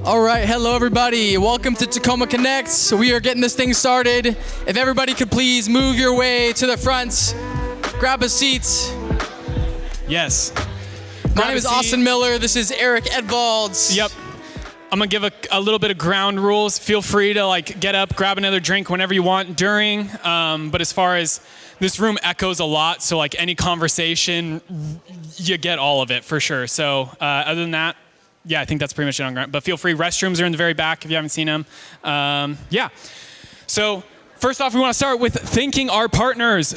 All right, hello everybody. Welcome to Tacoma Connect. So we are getting this thing started. If everybody could please move your way to the front, grab a seat. Yes. My name is Austin Miller. This is Eric Edvalds. Yep. I'm gonna give a little bit of ground rules. Feel free to get up, grab another drink whenever you want during. But as far as this room echoes a lot, so any conversation, you get all of it for sure. So other than that, yeah, I think that's pretty much it on ground. But feel free. Restrooms are in the very back if you haven't seen them. Yeah. So first off, we want to start with thanking our partners.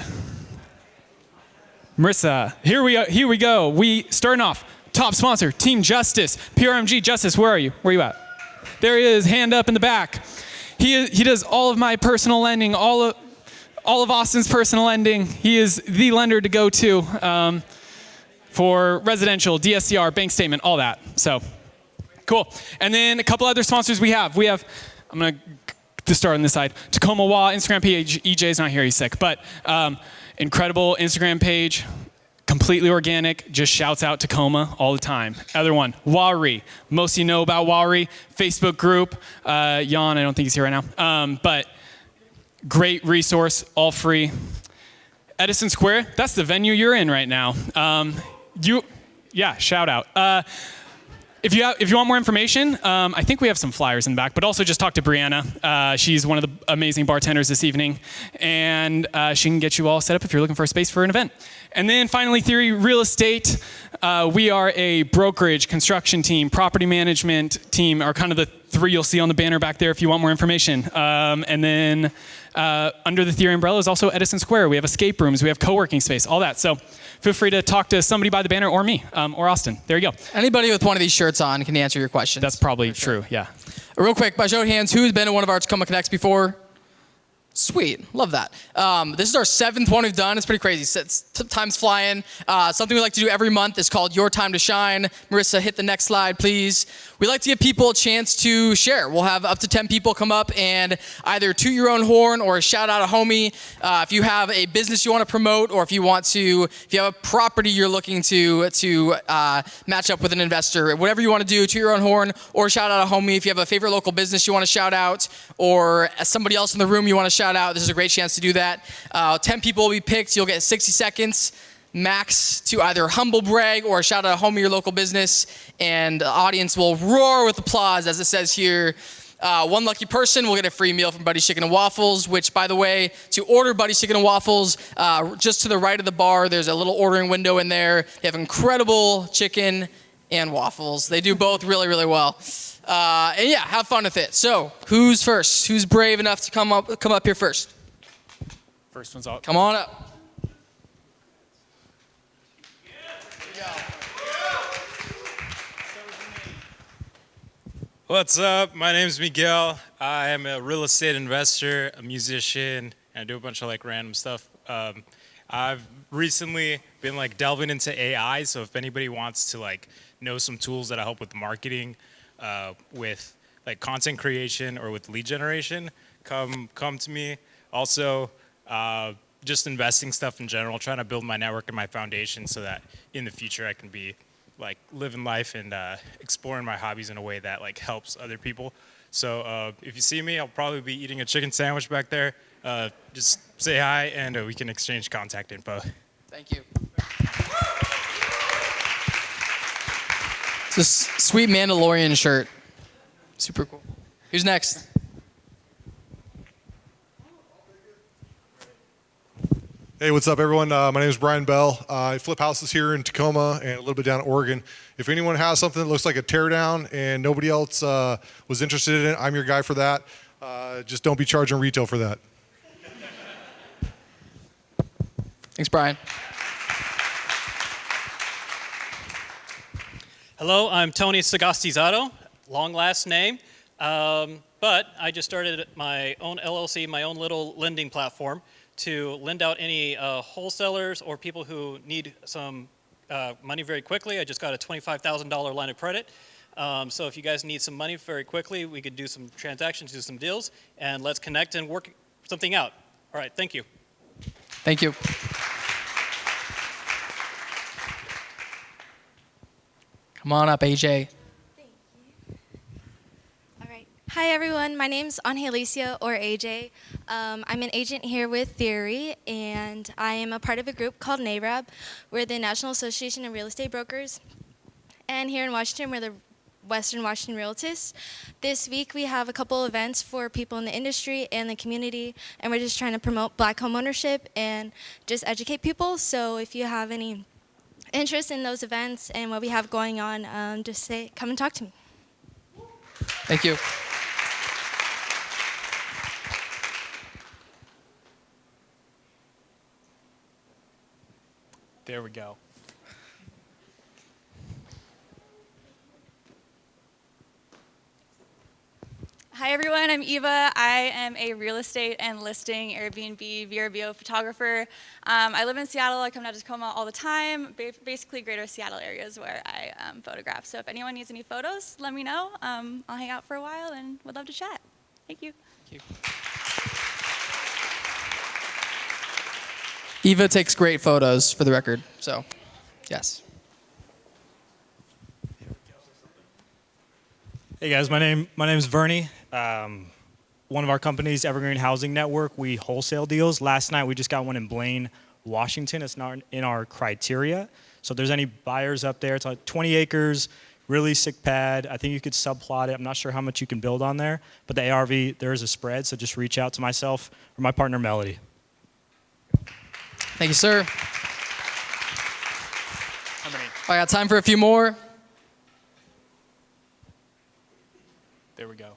Marissa, here we go. We starting off. Top sponsor, Team Justice, PRMG Justice. Where are you? Where are you at? There he is, hand up in the back. He does all of my personal lending, all of Austin's personal lending. He is the lender to go to for residential, DSCR, bank statement, all that. So cool. And then a couple other sponsors we have. I'm gonna start on this side. Tacoma Wah Instagram page. EJ's not here, he's sick, but incredible Instagram page. Completely organic, just shouts out Tacoma all the time. Other one, Wari. Most of you know about Wari. Facebook group. Jan, I don't think he's here right now. But great resource, all free. Edison Square, that's the venue you're in right now. Shout out. If you want more information, I think we have some flyers in the back, but also just talk to Brianna. She's one of the amazing bartenders this evening, and she can get you all set up if you're looking for a space for an event. And then finally, Theory Real Estate. We are a brokerage, construction team, property management team, are kind of the three you'll see on the banner back there if you want more information. And then under the Theory umbrella is also Edison Square. We have escape rooms, we have co-working space, all that. So feel free to talk to somebody by the banner or me, or Austin. There you go. Anybody with one of these shirts on can answer your questions. That's probably true, yeah. Real quick, by show of hands, who's been in one of our Tacoma Connects before? Sweet, love that. This is our 7th one we've done. It's pretty crazy. Time's flying. Something we like to do every month is called Your Time to Shine. Marissa, hit the next slide, please. We like to give people a chance to share. We'll have up to 10 people come up and either toot your own horn or shout out a homie. If you have a business you want to promote, or if you have a property you're looking to match up with an investor, whatever you want to do, toot your own horn or shout out a homie. If you have a favorite local business you want to shout out, or somebody else in the room you want to shout out, this is a great chance to do that. 10 people will be picked. You'll get 60 seconds max to either humble brag or shout out a homie or local business, and the audience will roar with applause, as it says here. One lucky person will get a free meal from Buddy's Chicken and Waffles, which, by the way, to order Buddy's Chicken and Waffles, just to the right of the bar, there's a little ordering window in there. They have incredible chicken and waffles. They do both really, really well. And yeah, have fun with it. So, who's first? Who's brave enough to come up here first? First one's out. Come on up. What's up? My name's Miguel. I am a real estate investor, a musician, and I do a bunch of random stuff. I've recently been delving into AI, so if anybody wants to know some tools that I help with marketing, with content creation or with lead generation, come to me. Also, just investing stuff in general, trying to build my network and my foundation so that in the future I can be living life and exploring my hobbies in a way that helps other people. So if you see me, I'll probably be eating a chicken sandwich back there. Just say hi and we can exchange contact info. Thank you. It's a sweet Mandalorian shirt. Super cool. Who's next? Hey, what's up, everyone? My name is Brian Bell. I flip houses here in Tacoma and a little bit down in Oregon. If anyone has something that looks like a teardown and nobody else was interested in it, I'm your guy for that. Just don't be charging retail for that. Thanks, Brian. Hello, I'm Tony Sagastizzato, long last name, but I just started my own LLC, my own little lending platform to lend out any wholesalers or people who need some money very quickly. I just got a $25,000 line of credit. So if you guys need some money very quickly, we could do some transactions, do some deals, and let's connect and work something out. All right, thank you. Thank you. Come on up, AJ. All right. Hi, everyone. My name's Angelicia, or AJ. I'm an agent here with Theory, and I am a part of a group called NAREB. We're the National Association of Real Estate Brokers. And here in Washington, we're the Western Washington Realtors. This week, we have a couple events for people in the industry and the community, and we're just trying to promote Black home ownership and just educate people. So if you have any interest in those events and what we have going on, just come and talk to me. Thank you. There we go. Hi everyone, I'm Eva. I am a real estate and listing Airbnb VRBO photographer. I live in Seattle. I come down to Tacoma all the time. Basically, greater Seattle area is where I photograph. So if anyone needs any photos, let me know. I'll hang out for a while and would love to chat. Thank you. Thank you. Eva takes great photos, for the record. So, yes. Hey guys, my name is Vernie. One of our companies, Evergreen Housing Network, we wholesale deals. Last night we just got one in Blaine, Washington. It's not in our criteria. So if there's any buyers up there, it's like 20 acres, really sick pad. I think you could subplot it. I'm not sure how much you can build on there, but the ARV, there is a spread, so just reach out to myself or my partner Melody. Thank you, sir. How many? I got time for a few more. There we go.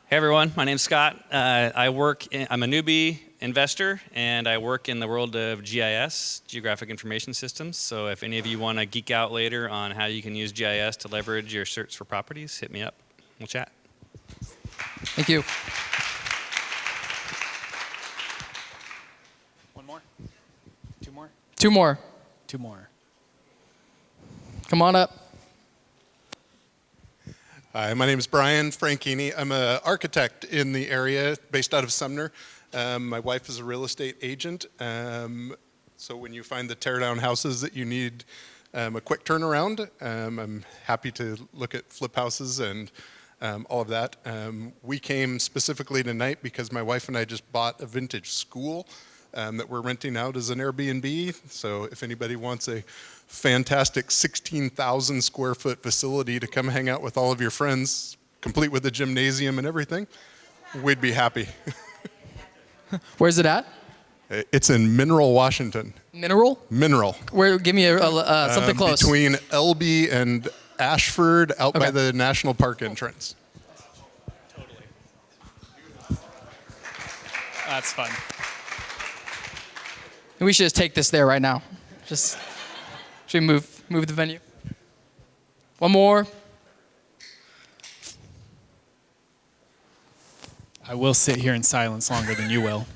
Hey everyone, my name's Scott. I'm a newbie investor, and I work in the world of GIS, Geographic Information Systems. So if any of you want to geek out later on how you can use GIS to leverage your search for properties, hit me up. We'll chat. Thank you. One more? Two more? Two more. Two more. Come on up. Hi, my name is Brian Franchini. I'm an architect in the area based out of Sumner. My wife is a real estate agent. So when you find the tear down houses that you need a quick turnaround, I'm happy to look at flip houses and all of that. We came specifically tonight because my wife and I just bought a vintage school that we're renting out as an Airbnb. So if anybody wants a fantastic 16,000 square foot facility to come hang out with all of your friends, complete with a gymnasium and everything, we'd be happy. Where's it at? It's in Mineral, Washington. Mineral? Mineral. Where? Give me something close. Between Elby and Ashford, out by Okay. the National Park entrance. That's fun. We should just take this there right now. Should we move the venue? One more. I will sit here in silence longer than you will.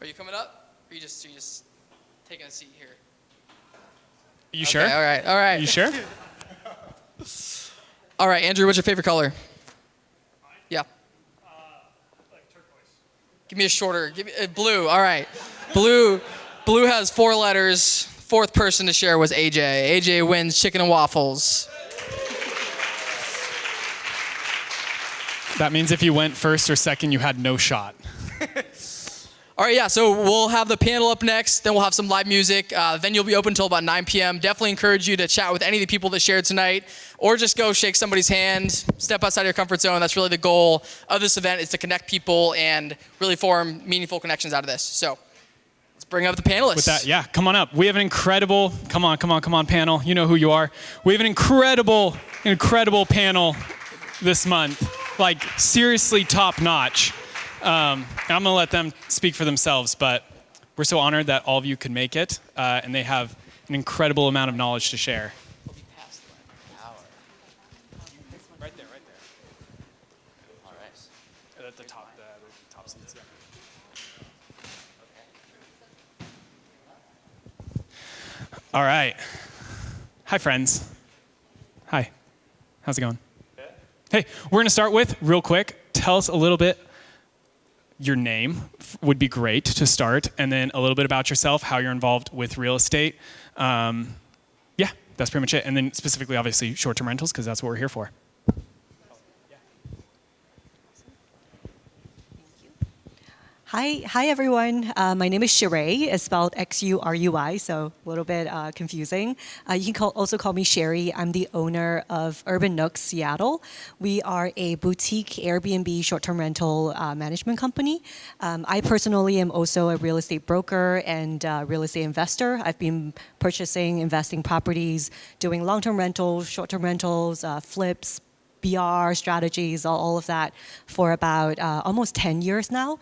Are you coming up? Or are you just taking a seat here? You sure? Okay, all right. You sure? All right, Andrew, what's your favorite color? Yeah. Like turquoise. Give me a shorter. Give me blue. All right. Blue has 4 letters. Fourth person to share was AJ. AJ wins chicken and waffles. That means if you went first or second, you had no shot. All right, yeah, so we'll have the panel up next, then we'll have some live music. Then you'll be open until about 9 p.m. Definitely encourage you to chat with any of the people that shared tonight, or just go shake somebody's hand, step outside your comfort zone. That's really the goal of this event, is to connect people and really form meaningful connections out of this. So let's bring up the panelists. With that, yeah, come on up. We have an incredible, come on, panel. You know who you are. We have an incredible panel this month. Like, seriously top notch. I'm going to let them speak for themselves, but we're so honored that all of you could make it, and they have an incredible amount of knowledge to share. Right there. All right. At the top seats, yeah. All right. Hi, friends. Hi. How's it going? Hey, we're going to start with, real quick, tell us a little bit your name would be great to start. And then a little bit about yourself, how you're involved with real estate. Yeah, that's pretty much it. And then specifically, obviously, short-term rentals, because that's what we're here for. Hi everyone. My name is Sheree. It's spelled Xurui, so a little bit confusing. You can also call me Sherry. I'm the owner of Urban Nooks Seattle. We are a boutique Airbnb short-term rental management company. I personally am also a real estate broker and real estate investor. I've been purchasing, investing properties, doing long-term rentals, short-term rentals, flips, BR strategies, all of that for about almost 10 years now.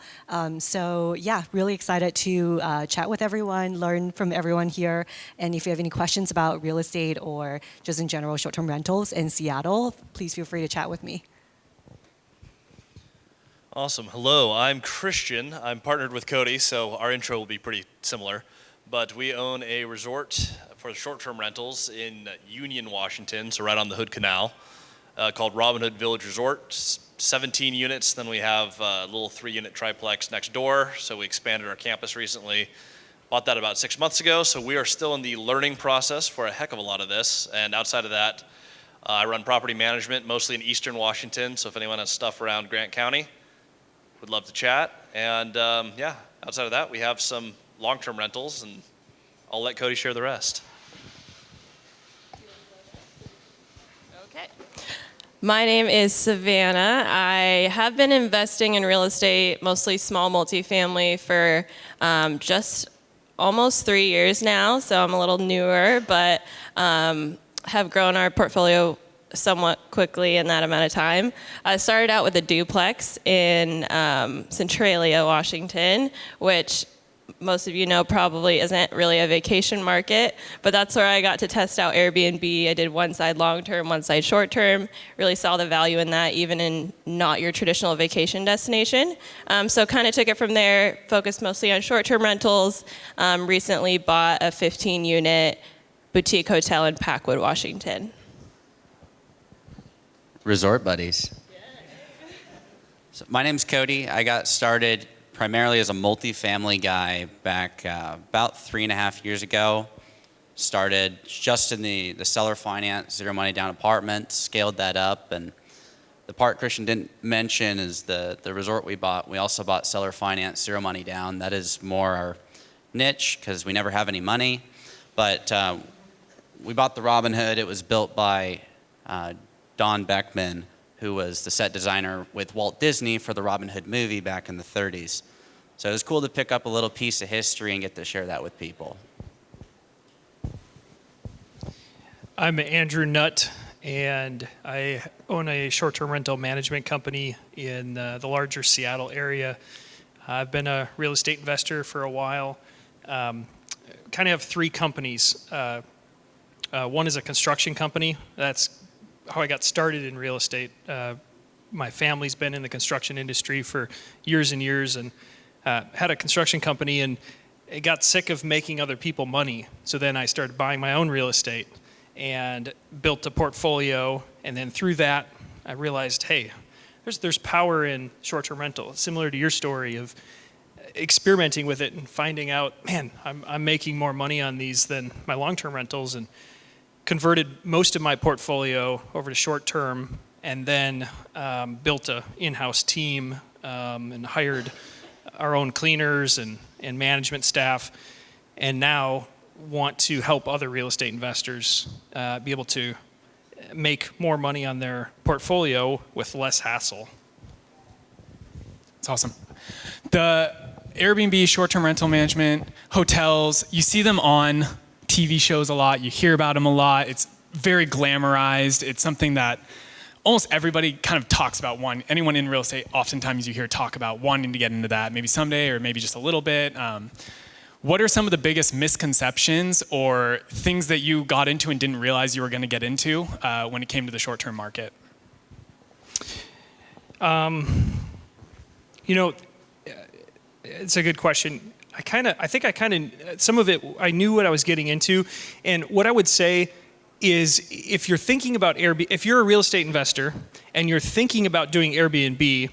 So yeah, really excited to chat with everyone, learn from everyone here. And if you have any questions about real estate or just in general short-term rentals in Seattle, please feel free to chat with me. Awesome. Hello, I'm Christian. I'm partnered with Cody, so our intro will be pretty similar. But we own a resort for short-term rentals in Union, Washington, so right on the Hood Canal. Called Robin Hood Village Resort, 17 units. Then we have a little 3-unit triplex next door. So we expanded our campus recently. Bought that about 6 months ago. So we are still in the learning process for a heck of a lot of this. And outside of that, I run property management, mostly in Eastern Washington. So if anyone has stuff around Grant County, would love to chat. And yeah, outside of that, we have some long-term rentals, and I'll let Cody share the rest. My name is Savannah. I have been investing in real estate, mostly small multifamily, for just almost 3 years now, so I'm a little newer, but have grown our portfolio somewhat quickly in that amount of time. I started out with a duplex in Centralia, Washington, which most of you know probably isn't really a vacation market, but that's where I got to test out Airbnb. I did one side long-term, one side short-term, really saw the value in that, even in not your traditional vacation destination. So kind of took it from there, focused mostly on short-term rentals, recently bought a 15-unit boutique hotel in Packwood, Washington. Resort buddies. So my name's Cody. I got started primarily as a multifamily guy back about 3.5 years ago. Started just in the seller finance, zero money down apartments, scaled that up. And the part Christian didn't mention is the resort we bought. We also bought seller finance, zero money down. That is more our niche because we never have any money. But we bought the Robin Hood. It was built by Don Beckman, who was the set designer with Walt Disney for the Robin Hood movie back in the 30s. So it was cool to pick up a little piece of history and get to share that with people. I'm Andrew Nutt, and I own a short-term rental management company in the larger Seattle area. I've been a real estate investor for a while. Kind of have 3 companies. One is a construction company. That's how I got started in real estate. My family's been in the construction industry for years and years, and had a construction company, and it got sick of making other people money. So then I started buying my own real estate and built a portfolio. And then through that, I realized, hey, there's power in short-term rental, similar to your story of experimenting with it and finding out, man, I'm making more money on these than my long-term rentals, and converted most of my portfolio over to short-term, and then built a in-house team and hired our own cleaners and management staff, and now want to help other real estate investors be able to make more money on their portfolio with less hassle. That's awesome. The Airbnb, short-term rental management, hotels, you see them on TV shows a lot. You hear about them a lot. It's very glamorized. It's something that almost everybody kind of talks about. Anyone in real estate, oftentimes you hear talk about wanting to get into that, maybe someday or maybe just a little bit. What are some of the biggest misconceptions or things that you got into and didn't realize you were going to get into when it came to the short-term market? It's a good question. Some of it, I knew what I was getting into. And what I would say is, if you're thinking about Airbnb, if you're a real estate investor and you're thinking about doing Airbnb,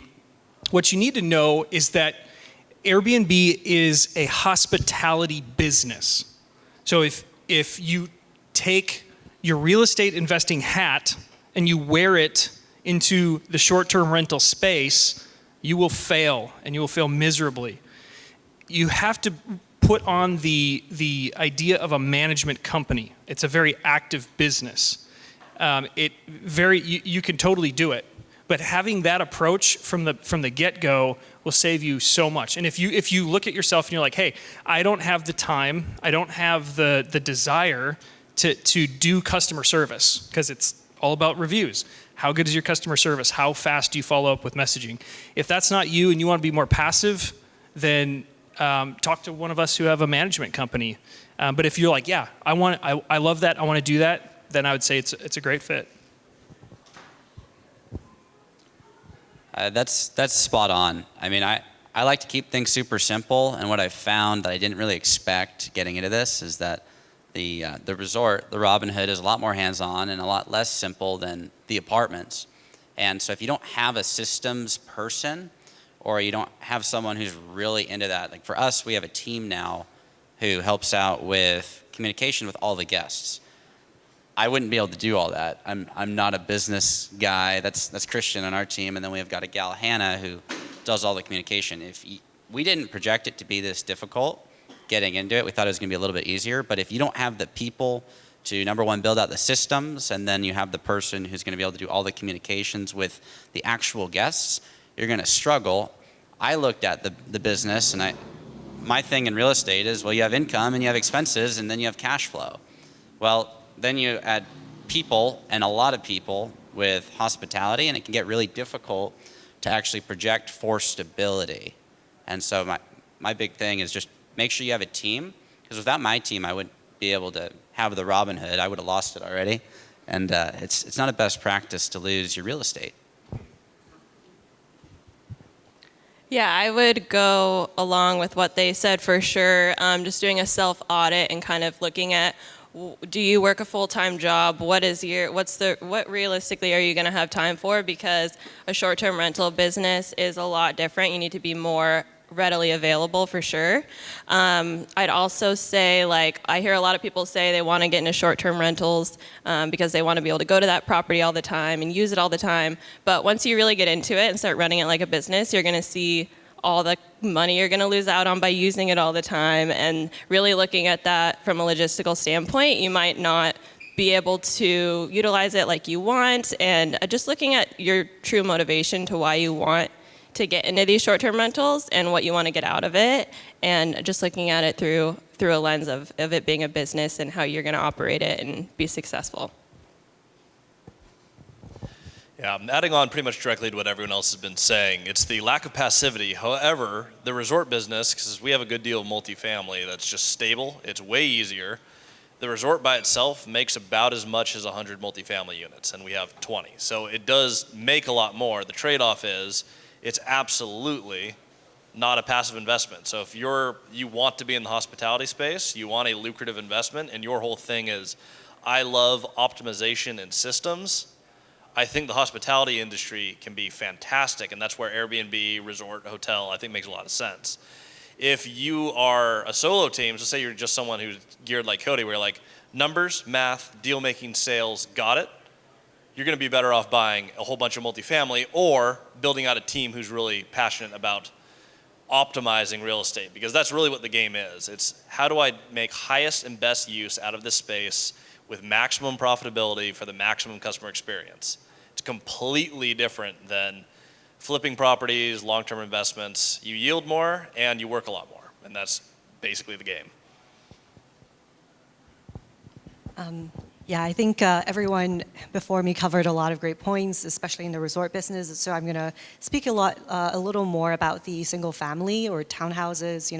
what you need to know is that Airbnb is a hospitality business. So if you take your real estate investing hat and you wear it into the short-term rental space, you will fail, and you will fail miserably. You have to put on the idea of a management company. It's a very active business. You can totally do it, but having that approach from the get-go will save you so much. And if you look at yourself and you're like, hey, I don't have the time, I don't have the desire to do customer service, because it's all about reviews. How good is your customer service? How fast do you follow up with messaging? If that's not you and you want to be more passive, then talk to one of us who have a management company. But if you're like, yeah, I love that, I want to do that, then I would say it's a great fit. That's spot on. I mean, I like to keep things super simple, and what I found that I didn't really expect getting into this is that the resort, the Robin Hood, is a lot more hands-on and a lot less simple than the apartments. And so if you don't have a systems person, or you don't have someone who's really into that, like for us, we have a team now who helps out with communication with all the guests. I wouldn't be able to do all that. I'm not a business guy. That's Christian on our team, and then we've got a gal, Hannah, who does all the communication. We didn't project it to be this difficult getting into it. We thought it was going to be a little bit easier, but if you don't have the people to, number one, build out the systems, and then you have the person who's going to be able to do all the communications with the actual guests, you're going to struggle. I looked at the business, and my thing in real estate is, well, you have income and you have expenses, and then you have cash flow. Well, then you add people, and a lot of people, with hospitality, and it can get really difficult to actually project for stability. And so my big thing is just make sure you have a team, because without my team, I wouldn't be able to have the Robin Hood. I would have lost it already. And it's not a best practice to lose your real estate. Yeah, I would go along with what they said for sure. Just doing a self-audit and kind of looking at, do you work a full-time job? What realistically are you going to have time for? Because a short-term rental business is a lot different. You need to be more readily available for sure. I'd also say, like, I hear a lot of people say they want to get into short-term rentals because they want to be able to go to that property all the time and use it all the time. But once you really get into it and start running it like a business, you're going to see all the money you're going to lose out on by using it all the time. And really looking at that from a logistical standpoint, you might not be able to utilize it like you want. And just looking at your true motivation to why you want to get into these short-term rentals and what you want to get out of it, and just looking at it through a lens of it being a business and how you're going to operate it and be successful. Yeah, I'm adding on pretty much directly to what everyone else has been saying. It's the lack of passivity. However, the resort business, because we have a good deal of multifamily that's just stable, it's way easier. The resort by itself makes about as much as 100 multifamily units, and we have 20. So it does make a lot more. The trade-off is it's absolutely not a passive investment. So if you want to be in the hospitality space, you want a lucrative investment, and your whole thing is, I love optimization and systems, I think the hospitality industry can be fantastic, and that's where Airbnb, resort, hotel, I think makes a lot of sense. If you are a solo team, so say you're just someone who's geared like Cody, where you're like, numbers, math, deal-making, sales, got it, you're going to be better off buying a whole bunch of multifamily or building out a team who's really passionate about optimizing real estate, because that's really what the game is. It's how do I make highest and best use out of this space with maximum profitability for the maximum customer experience. It's completely different than flipping properties, long-term investments. You yield more and you work a lot more, and that's basically the game. Yeah, I think everyone before me covered a lot of great points, especially in the resort business. So I'm going to speak a little more about the single family or townhouses,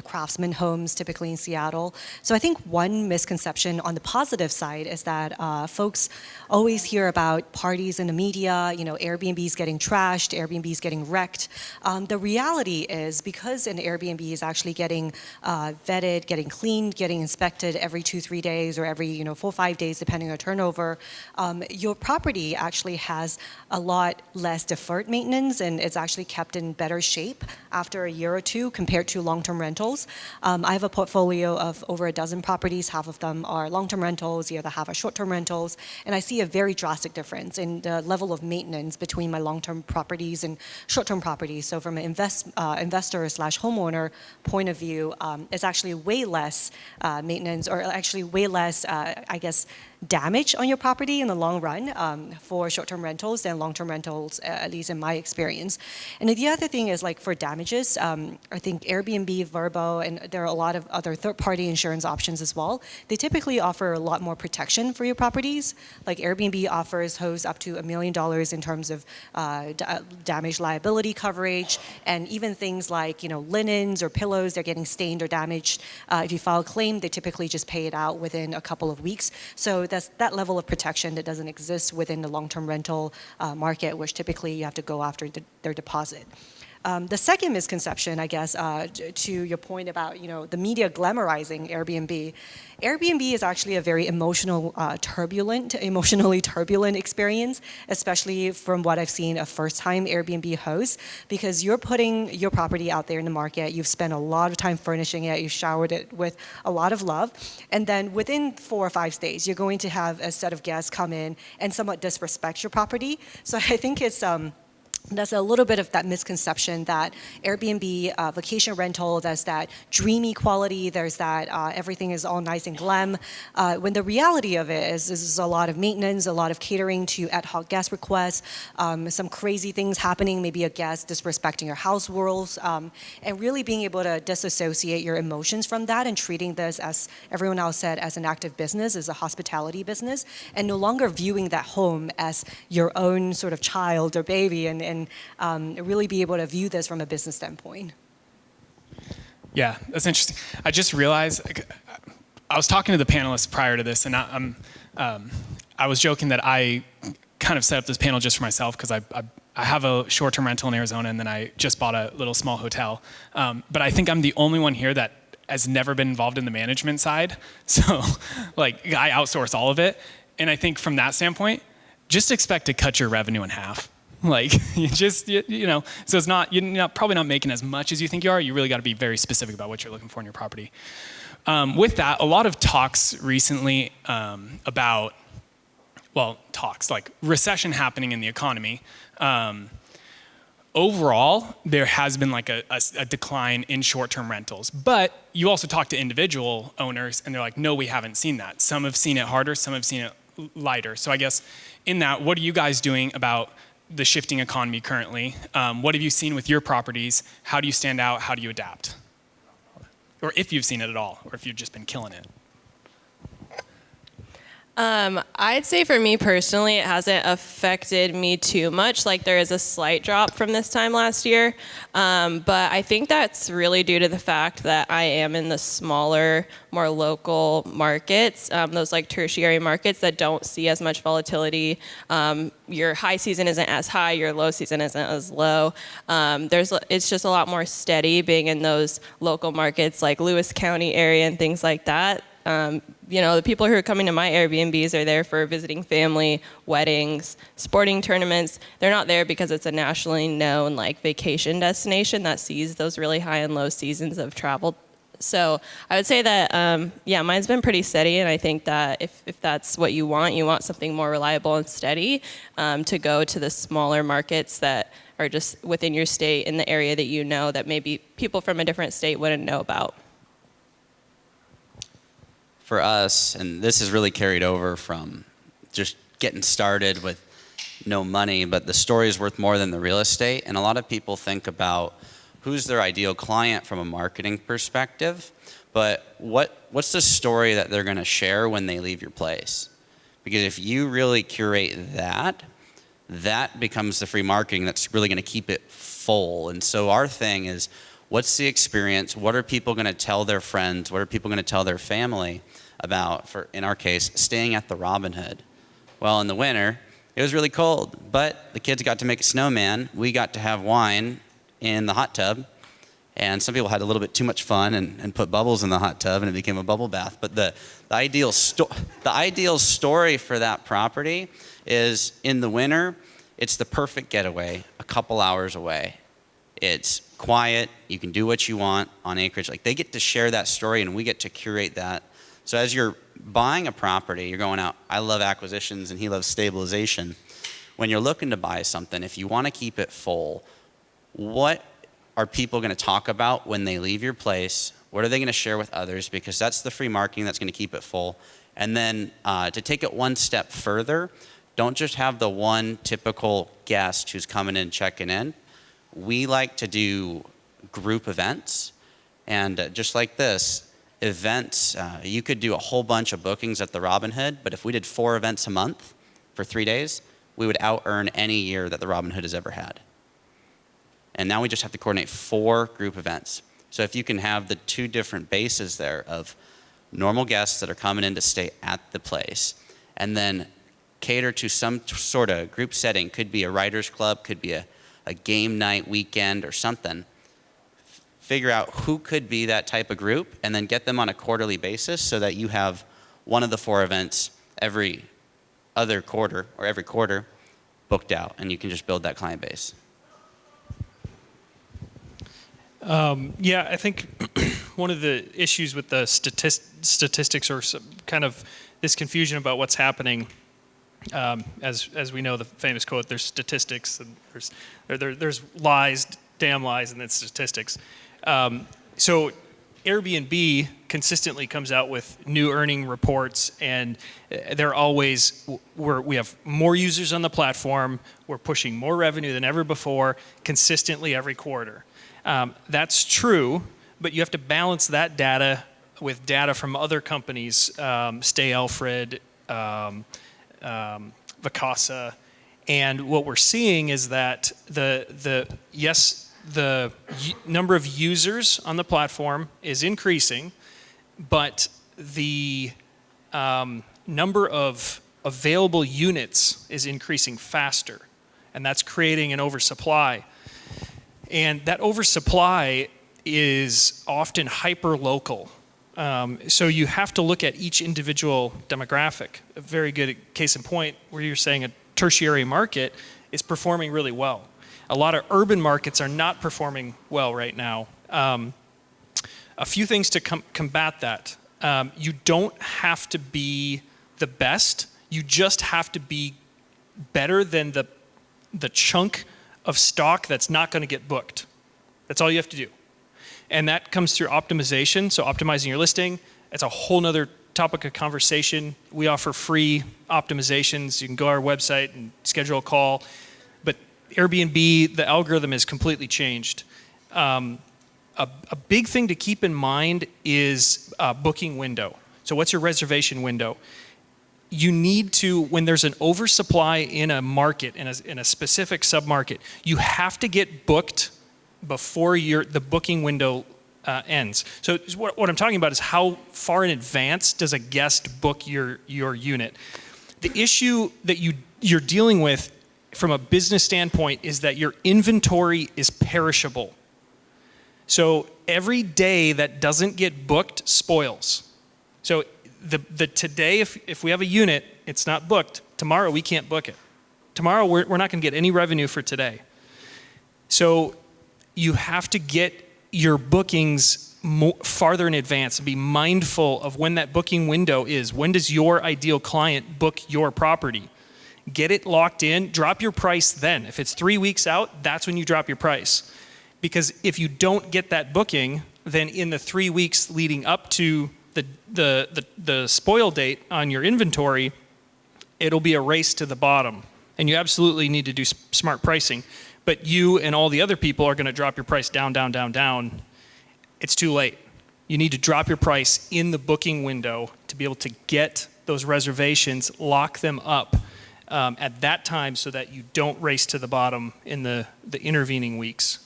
craftsman homes typically in Seattle. So I think one misconception on the positive side is that folks always hear about parties in the media, Airbnbs getting trashed, Airbnbs getting wrecked. The reality is because an Airbnb is actually getting vetted, getting cleaned, getting inspected every 2-3 days or every 4-5 days depending on turnover, your property actually has a lot less deferred maintenance and it's actually kept in better shape after a year or two compared to long-term rentals. I have a portfolio of over a dozen properties. Half of them are long-term rentals, the other half are short-term rentals, and I see a very drastic difference in the level of maintenance between my long-term properties and short-term properties. So from an investor/homeowner point of view, it's actually way less maintenance, or actually way less, damage on your property in the long run for short-term rentals than long-term rentals, at least in my experience. And the other thing is for damages, I think Airbnb, Vrbo, and there are a lot of other third-party insurance options as well. They typically offer a lot more protection for your properties. Like Airbnb offers hosts up to $1 million in terms of damage liability coverage, and even things like linens or pillows, they're getting stained or damaged. If you file a claim, they typically just pay it out within a couple of weeks. So that's that level of protection that doesn't exist within the long-term rental market, which typically you have to go after their deposit. The second misconception, to your point about the media glamorizing Airbnb, Airbnb is actually a very emotionally turbulent experience, especially from what I've seen of first-time Airbnb hosts, because you're putting your property out there in the market, you've spent a lot of time furnishing it, you've showered it with a lot of love, and then within 4 or 5 days, you're going to have a set of guests come in and somewhat disrespect your property. So I think it's there's a little bit of that misconception that Airbnb vacation rental, there's that dreamy quality, there's that everything is all nice and glam, when the reality of it is a lot of maintenance, a lot of catering to ad hoc guest requests, some crazy things happening, maybe a guest disrespecting your house rules, and really being able to disassociate your emotions from that and treating this, as everyone else said, as an active business, as a hospitality business, and no longer viewing that home as your own sort of child or baby, and really be able to view this from a business standpoint. Yeah, that's interesting. I just realized, I was talking to the panelists prior to this, and I was joking that I kind of set up this panel just for myself because I have a short-term rental in Arizona, and then I just bought a little small hotel. But I think I'm the only one here that has never been involved in the management side. So I outsource all of it. And I think from that standpoint, just expect to cut your revenue in half. So it's not, you're probably not making as much as you think you are. You really got to be very specific about what you're looking for in your property. With that, a lot of talks recently about, recession happening in the economy. Overall, there has been a decline in short-term rentals. But you also talk to individual owners, and they're like, no, we haven't seen that. Some have seen it harder, some have seen it lighter. So I guess in that, what are you guys doing about the shifting economy currently? What have you seen with your properties? How do you stand out? How do you adapt? Or if you've seen it at all, or if you've just been killing it. I'd say for me personally, it hasn't affected me too much. There is a slight drop from this time last year. But I think that's really due to the fact that I am in the smaller, more local markets, those tertiary markets that don't see as much volatility. Your high season isn't as high, your low season isn't as low. It's just a lot more steady being in those local markets like Lewis County area and things like that. The people who are coming to my Airbnbs are there for visiting family, weddings, sporting tournaments. They're not there because it's a nationally known vacation destination that sees those really high and low seasons of travel. So I would say that, mine's been pretty steady, and I think that if that's what you want something more reliable and steady, to go to the smaller markets that are just within your state in the area that that maybe people from a different state wouldn't know about. For us, and this is really carried over from just getting started with no money, but the story is worth more than the real estate. And a lot of people think about who's their ideal client from a marketing perspective, but what's the story that they're going to share when they leave your place? Because if you really curate that becomes the free marketing that's really going to keep it full. And so our thing is, What's the experience? What are people going to tell their friends? What are people going to tell their family about, for in our case, staying at the Robin Hood? Well, in the winter, it was really cold, but the kids got to make a snowman. We got to have wine in the hot tub, and some people had a little bit too much fun and put bubbles in the hot tub, and it became a bubble bath. But the ideal story for that property is in the winter, it's the perfect getaway, a couple hours away. It's quiet. You can do what you want on acreage. Like, they get to share that story, and we get to curate that. So as you're buying a property, you're going out. I love acquisitions, and he loves stabilization. When you're looking to buy something, if you want to keep it full, what are people going to talk about when they leave your place? What are they going to share with others? Because that's the free marketing that's going to keep it full. And then to take it one step further, don't just have the one typical guest who's coming in, checking in. We like to do group events, and just like this, events, you could do a whole bunch of bookings at the Robin Hood, but if we did 4 events a month for 3 days, we would out-earn any year that the Robin Hood has ever had. And now we just have to coordinate 4 group events. So if you can have the 2 different bases there of normal guests that are coming in to stay at the place, and then cater to some sort of group setting, could be a writer's club, could be a game night weekend or something. Figure out who could be that type of group and then get them on a quarterly basis so that you have one of the 4 events every other quarter or every quarter booked out, and you can just build that client base. Yeah, I think one of the issues with the statistics or kind of this confusion about what's happening, as we know the famous quote, there's statistics and there's lies, damn lies, and then statistics. So Airbnb consistently comes out with new earning reports, and they're always, we have more users on the platform, we're pushing more revenue than ever before, consistently every quarter. That's true, but you have to balance that data with data from other companies, Stay Alfred, Vacasa, and what we're seeing is that the number of users on the platform is increasing, but the number of available units is increasing faster, and that's creating an oversupply. And that oversupply is often hyper-local. So you have to look at each individual demographic. A very good case in point where you're saying a tertiary market is performing really well. A lot of urban markets are not performing well right now. A few things to combat that. You don't have to be the best. You just have to be better than the chunk of stock that's not going to get booked. That's all you have to do. And that comes through optimization. So optimizing your listing, it's a whole nother topic of conversation. We offer free optimizations. You can go to our website and schedule a call. But Airbnb, the algorithm has completely changed. A big thing to keep in mind is booking window. So what's your reservation window? You need to, when there's an oversupply in a market, in a specific submarket, you have to get booked before the booking window ends. So what I'm talking about is how far in advance does a guest book your unit? The issue that you're dealing with from a business standpoint is that your inventory is perishable. So every day that doesn't get booked spoils. So today, if we have a unit, it's not booked. Tomorrow, we can't book it. Tomorrow, we're not going to get any revenue for today. So you have to get your bookings farther in advance and be mindful of when that booking window is. When does your ideal client book your property? Get it locked in. Drop your price then. If it's 3 weeks out, that's when you drop your price. Because if you don't get that booking, then in the 3 weeks leading up to the spoil date on your inventory, it'll be a race to the bottom. And you absolutely need to do smart pricing. But you and all the other people are going to drop your price down, down, down, down. It's too late. You need to drop your price in the booking window to be able to get those reservations, lock them up at that time so that you don't race to the bottom in the intervening weeks.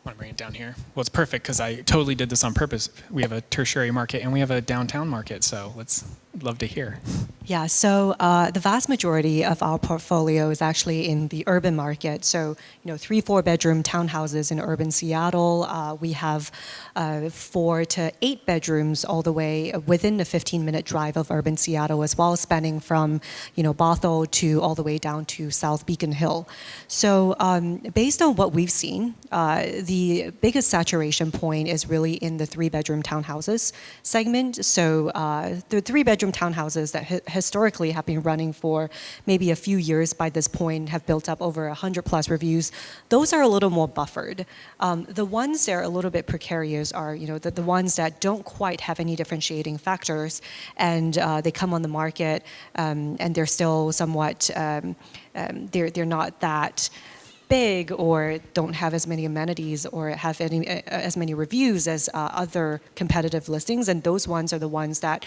want to bring it down here. Well, it's perfect because I totally did this on purpose. We have a tertiary market and we have a downtown market, so love to hear. Yeah, so the vast majority of our portfolio is actually in the urban market. So, 3-4 bedroom townhouses in urban Seattle. We have 4 to 8 bedrooms all the way within a 15-minute drive of urban Seattle as well, spanning from, Bothell to all the way down to South Beacon Hill. So based on what we've seen, the biggest saturation point is really in the 3-bedroom townhouses segment. So the 3-bedroom townhouses that historically have been running for maybe a few years by this point have built up over 100 plus reviews. Those are a little more buffered. The ones that are a little bit precarious are, the ones that don't quite have any differentiating factors, and they come on the market and they're still somewhat, they're not that big or don't have as many amenities or have as many reviews as other competitive listings, and those ones are the ones that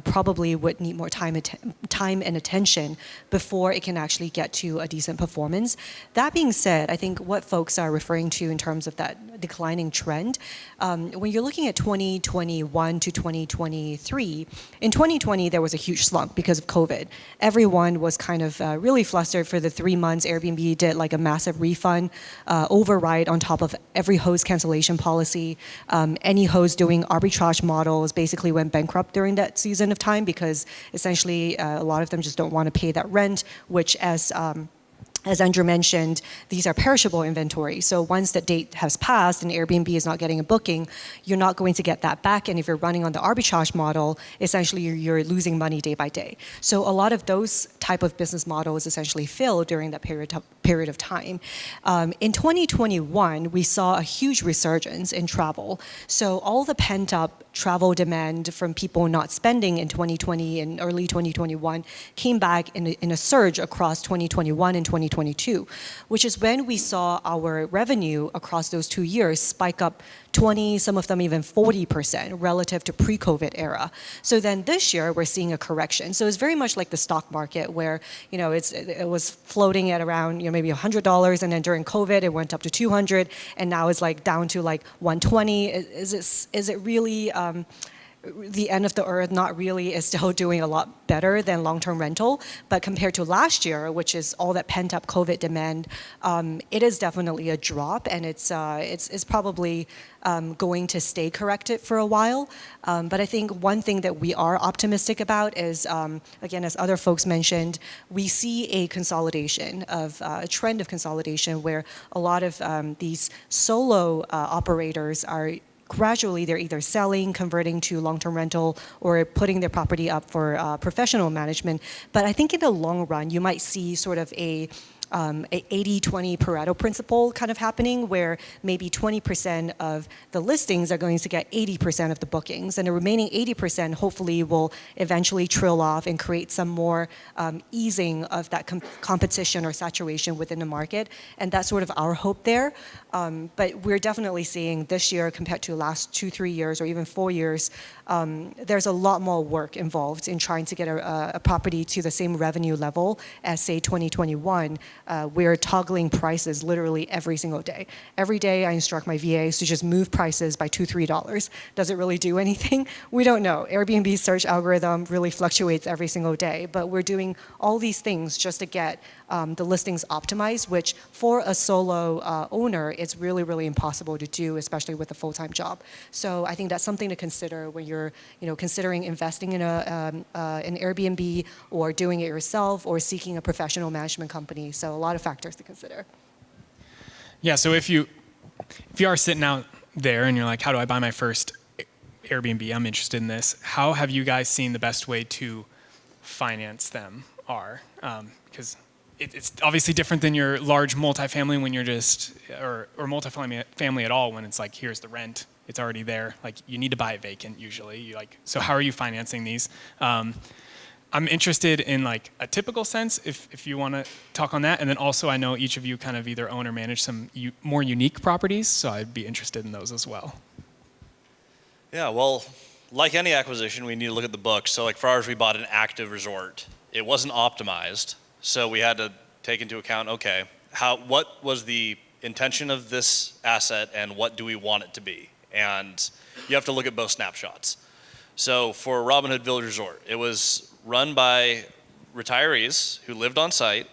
probably would need more time and attention before it can actually get to a decent performance. That being said, I think what folks are referring to in terms of that declining trend, when you're looking at 2021 to 2023, in 2020 there was a huge slump because of COVID. Everyone was kind of really flustered for the 3 months. Airbnb did like a massive refund override on top of every host cancellation policy. Any host doing arbitrage models basically went bankrupt during that season of time because essentially a lot of them just don't want to pay that rent, which as Andrew mentioned, these are perishable inventory. So once that date has passed and Airbnb is not getting a booking, you're not going to get that back. And if you're running on the arbitrage model, essentially you're losing money day by day. So a lot of those type of business models essentially fail during that period of time. In 2021, we saw a huge resurgence in travel. So all the pent up travel demand from people not spending in 2020 and early 2021 came back in a surge across 2021 and 2022, which is when we saw our revenue across those 2 years spike up 20, some of them even 40% relative to pre-COVID era. So then this year we're seeing a correction. So it's very much like the stock market where, it was floating at around, maybe $100, and then during COVID it went up to 200, and now it's like down to like 120. Is it really the end of the earth? Not really. Is still doing a lot better than long-term rental, but compared to last year, which is all that pent-up COVID demand, it is definitely a drop, and it's probably going to stay corrected for a while. But I think one thing that we are optimistic about is, again, as other folks mentioned, we see a consolidation of a trend of consolidation where a lot of these solo operators are gradually they're either selling, converting to long-term rental, or putting their property up for professional management. But I think in the long run, you might see sort of a 80-20 Pareto principle kind of happening, where maybe 20% of the listings are going to get 80% of the bookings, and the remaining 80% hopefully will eventually trill off and create some more easing of that competition or saturation within the market, and that's sort of our hope there. But we're definitely seeing this year compared to the last 2-3 years or even 4 years, there's a lot more work involved in trying to get a property to the same revenue level as, say, 2021. We're toggling prices literally every single day. Every day I instruct my VAs to just move prices by $2-3. Does it really do anything? We don't know. Airbnb's search algorithm really fluctuates every single day, but we're doing all these things just to get the listings optimized, which for a solo owner, it's really, really impossible to do, especially with a full-time job. So I think that's something to consider when you're considering investing in an Airbnb or doing it yourself or seeking a professional management company. So a lot of factors to consider. Yeah, so if you are sitting out there and you're like, how do I buy my first Airbnb? I'm interested in this. How have you guys seen the best way to finance them are? Because it's obviously different than your large multifamily when you're just, or multifamily at all when it's like, here's the rent, it's already there. Like you need to buy it vacant usually. So how are you financing these? I'm interested in like a typical sense if you want to talk on that. And then also I know each of you kind of either own or manage some more unique properties. So I'd be interested in those as well. Yeah, well, like any acquisition, we need to look at the books. So like for ours, we bought an active resort. It wasn't optimized. So we had to take into account, okay, what was the intention of this asset and what do we want it to be. And you have to look at both snapshots. So for Robinhood Village Resort, it was run by retirees who lived on site,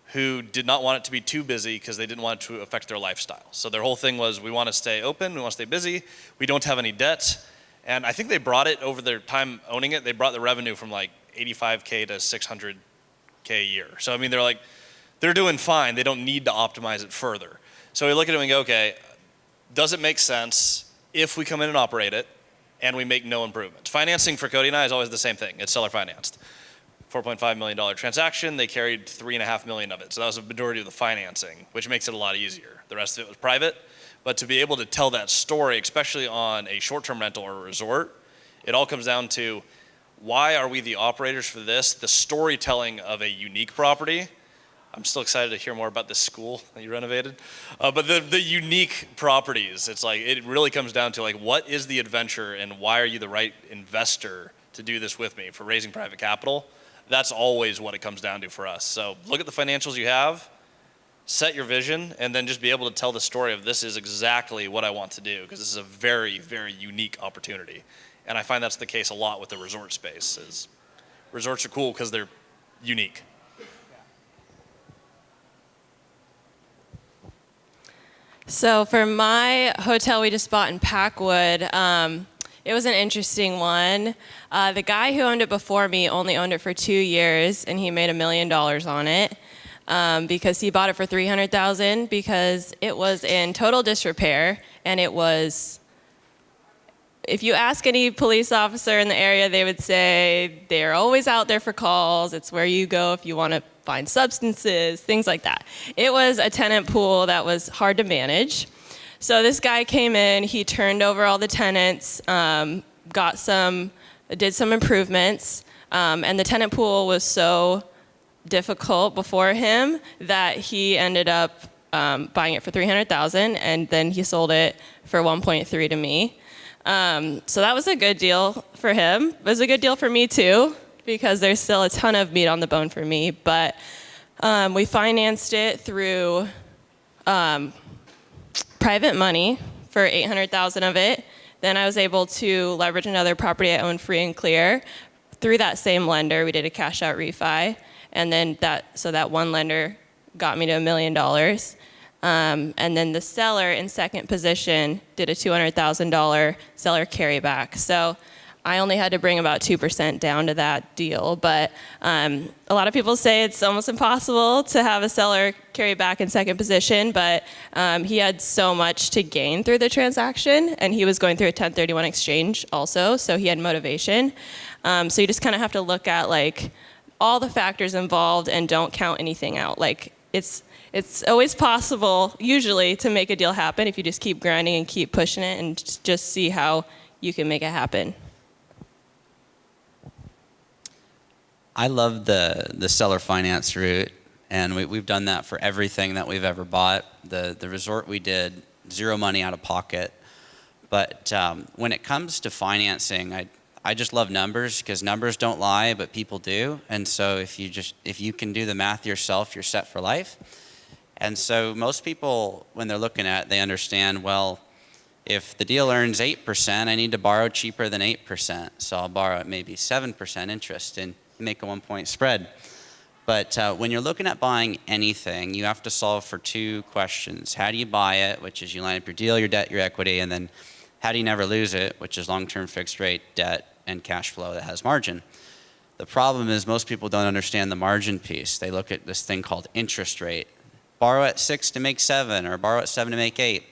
who did not want it to be too busy because they didn't want it to affect their lifestyle. So their whole thing was, we want to stay open, we want to stay busy, we don't have any debt. And I think they brought it, over their time owning it, they brought the revenue from like 85K to 600K a year. So I mean, they're doing fine, they don't need to optimize it further. So we look at it and go, okay, does it make sense if we come in and operate it and we make no improvements? Financing for Cody and I is always the same thing, it's seller financed. $4.5 million transaction, they carried $3.5 million of it. So that was the majority of the financing, which makes it a lot easier. The rest of it was private. But to be able to tell that story, especially on a short-term rental or a resort, it all comes down to, why are we the operators for this? The storytelling of a unique property. I'm still excited to hear more about this school that you renovated. But the unique properties, it's like, it really comes down to like, what is the adventure and why are you the right investor to do this with me for raising private capital? That's always what it comes down to for us. So look at the financials you have, set your vision, and then just be able to tell the story of, this is exactly what I want to do, because this is a very, very unique opportunity. And I find that's the case a lot with the resort space, is resorts are cool because they're unique. So for my hotel we just bought in Packwood, it was an interesting one. The guy who owned it before me only owned it for 2 years, and he made $1 million on it because he bought it for $300,000 because it was in total disrepair, and it was, if you ask any police officer in the area, they would say they're always out there for calls. It's where you go if you want to find substances, things like that. It was a tenant pool that was hard to manage. So this guy came in, he turned over all the tenants, did some improvements, and the tenant pool was so difficult before him that he ended up buying it for $300,000, and then he sold it for $1.3 to me. So that was a good deal for him. It was a good deal for me too, because there's still a ton of meat on the bone for me. But we financed it through private money for $800,000 of it. Then I was able to leverage another property I owned free and clear through that same lender. We did a cash out refi, and then that one lender got me to $1 million. And then the seller in second position did a $200,000 seller carryback. So I only had to bring about 2% down to that deal. But a lot of people say it's almost impossible to have a seller carry back in second position, but he had so much to gain through the transaction, and he was going through a 1031 exchange also, so he had motivation. So you just kind of have to look at like all the factors involved and don't count anything out. Like it's always possible, usually, to make a deal happen if you just keep grinding and keep pushing it and just see how you can make it happen. I love the seller finance route, and we've done that for everything that we've ever bought. The resort we did, zero money out of pocket. But when it comes to financing, I just love numbers, because numbers don't lie, but people do. And so if you can do the math yourself, you're set for life. And so most people, when they're looking at it, they understand, well, if the deal earns 8%, I need to borrow cheaper than 8%. So I'll borrow at maybe 7% interest and make a 1-point spread. But when you're looking at buying anything, you have to solve for two questions. How do you buy it, which is you line up your deal, your debt, your equity, and then how do you never lose it, which is long-term fixed rate debt and cash flow that has margin. The problem is most people don't understand the margin piece. They look at this thing called interest rate. Borrow at 6 to make 7, or borrow at 7 to make 8.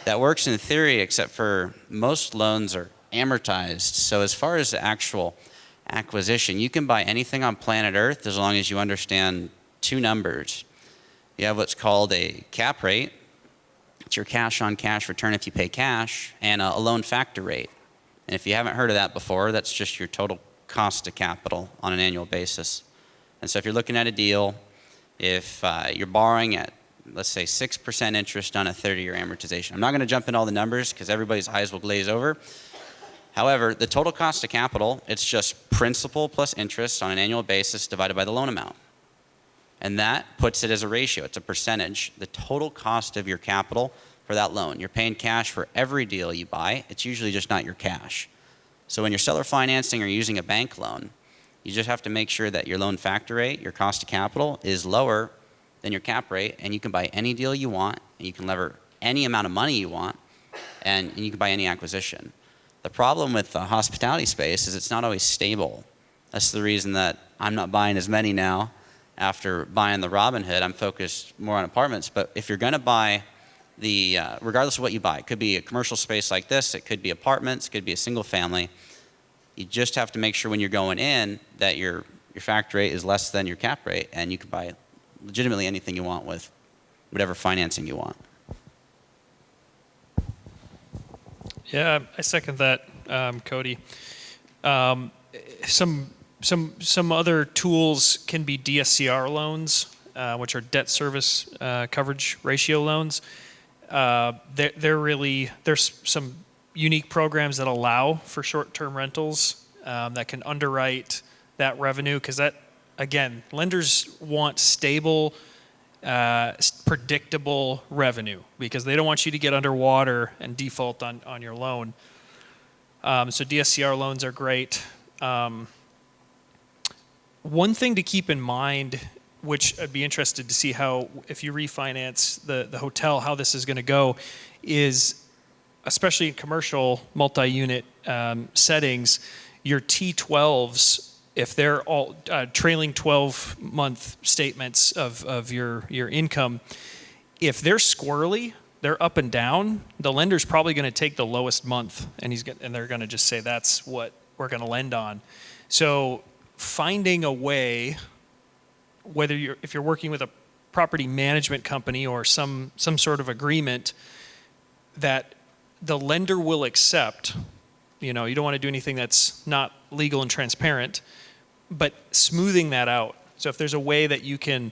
That works in theory, except for most loans are amortized. So as far as the actual acquisition, you can buy anything on planet Earth as long as you understand two numbers. You have what's called a cap rate. It's your cash on cash return if you pay cash, and a loan factor rate. And if you haven't heard of that before, that's just your total cost of capital on an annual basis. And so if you're looking at a deal, if you're borrowing at, let's say, 6% interest on a 30-year amortization. I'm not going to jump into all the numbers because everybody's eyes will glaze over. However, the total cost of capital, it's just principal plus interest on an annual basis divided by the loan amount. And that puts it as a ratio. It's a percentage, the total cost of your capital for that loan. You're paying cash for every deal you buy. It's usually just not your cash. So when you're seller financing or using a bank loan, you just have to make sure that your loan factor rate, your cost of capital, is lower than your cap rate, and you can buy any deal you want, and you can lever any amount of money you want, and you can buy any acquisition. The problem with the hospitality space is it's not always stable. That's the reason that I'm not buying as many now. After buying the Robinhood, I'm focused more on apartments. But if you're going to buy regardless of what you buy, it could be a commercial space like this, it could be apartments, it could be a single family. You just have to make sure when you're going in that your factor rate is less than your cap rate, and you can buy legitimately anything you want with whatever financing you want. Yeah, I second that, Cody. Some other tools can be DSCR loans, which are debt service coverage ratio loans. There's some unique programs that allow for short-term rentals that can underwrite that revenue, because that, again, lenders want stable, predictable revenue because they don't want you to get underwater and default on your loan. So DSCR loans are great. One thing to keep in mind, which I'd be interested to see how, if you refinance the hotel, how this is going to go, is especially in commercial multi-unit settings, your T12s, if they're all trailing 12-month statements of your income, if they're squirrely, they're up and down, the lender's probably going to take the lowest month, and they're going to just say that's what we're going to lend on. So finding a way, if you're working with a property management company or some sort of agreement that the lender will accept, you don't want to do anything that's not legal and transparent, but smoothing that out. So if there's a way that you can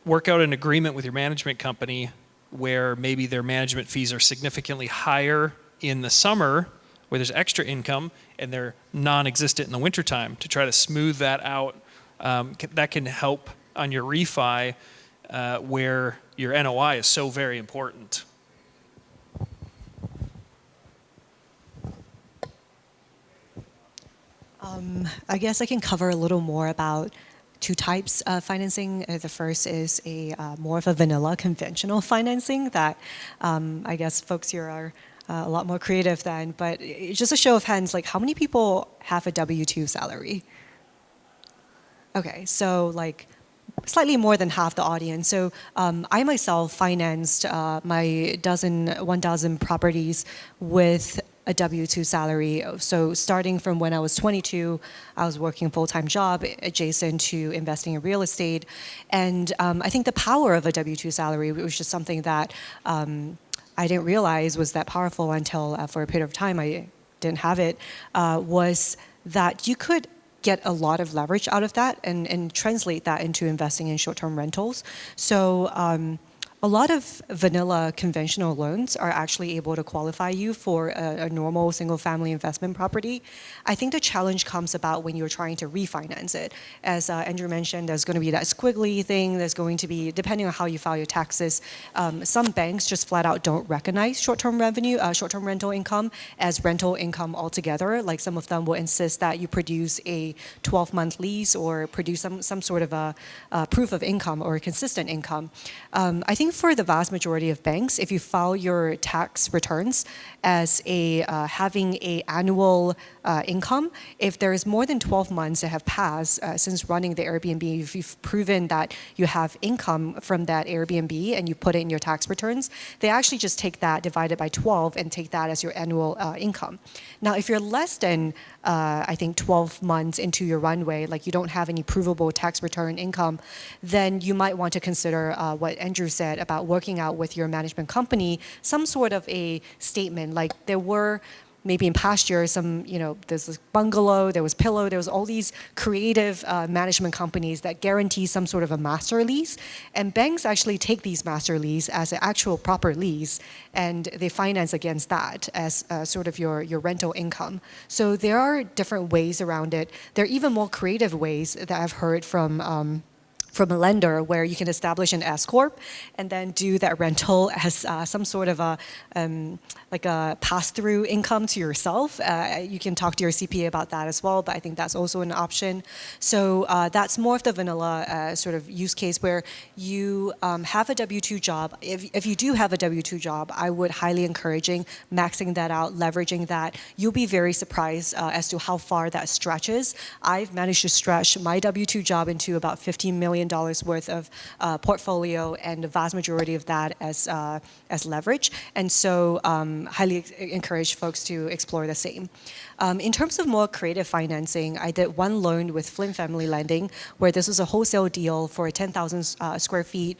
work out an agreement with your management company where maybe their management fees are significantly higher in the summer, where there's extra income, and they're non-existent in the wintertime, to try to smooth that out, that can help on your refi where your NOI is so very important. I guess I can cover a little more about two types of financing. The first is more of a vanilla conventional financing that I guess folks here are a lot more creative than, but just a show of hands, like how many people have a W-2 salary? Okay, so like slightly more than half the audience. So I myself financed my 1,000 properties with a W-2 salary. So starting from when I was 22, I was working a full-time job adjacent to investing in real estate. And I think the power of a W-2 salary was just something that I didn't realize was that powerful until for a period of time I didn't have it, was that you could get a lot of leverage out of that and translate that into investing in short-term rentals. So a lot of vanilla conventional loans are actually able to qualify you for a normal single-family investment property. I think the challenge comes about when you're trying to refinance it. As Andrew mentioned, there's going to be that squiggly thing. There's going to be, depending on how you file your taxes, some banks just flat out don't recognize short-term rental income as rental income altogether. Like some of them will insist that you produce a 12-month lease or produce some sort of a proof of income or a consistent income. I think for the vast majority of banks, if you file your tax returns as having a annual income, if there is more than 12 months that have passed since running the Airbnb, if you've proven that you have income from that Airbnb and you put it in your tax returns, they actually just take that divided by 12 and take that as your annual income. Now, if you're less than, I think, 12 months into your runway, like you don't have any provable tax return income, then you might want to consider what Andrew said about working out with your management company some sort of a statement. Like there were maybe in past years there's this Bungalow, there was Pillow, there was all these creative management companies that guarantee some sort of a master lease, and banks actually take these master lease as an actual proper lease and they finance against that as sort of your rental income. So there are different ways around it. There are even more creative ways that I've heard from from a lender where you can establish an S corp and then do that rental as some sort of like a pass-through income to yourself. You can talk to your CPA about that as well, but I think that's also an option. So that's more of the vanilla sort of use case where you have a W-2 job. If you do have a W-2 job, I would highly encouraging maxing that out, leveraging that. You'll be very surprised as to how far that stretches. I've managed to stretch my W-2 job into about $15 million worth of portfolio, and the vast majority of that as leverage. And so highly encourage folks to explore the same. In terms of more creative financing, I did one loan with Flynn Family Lending, where this was a wholesale deal for a 10,000 square feet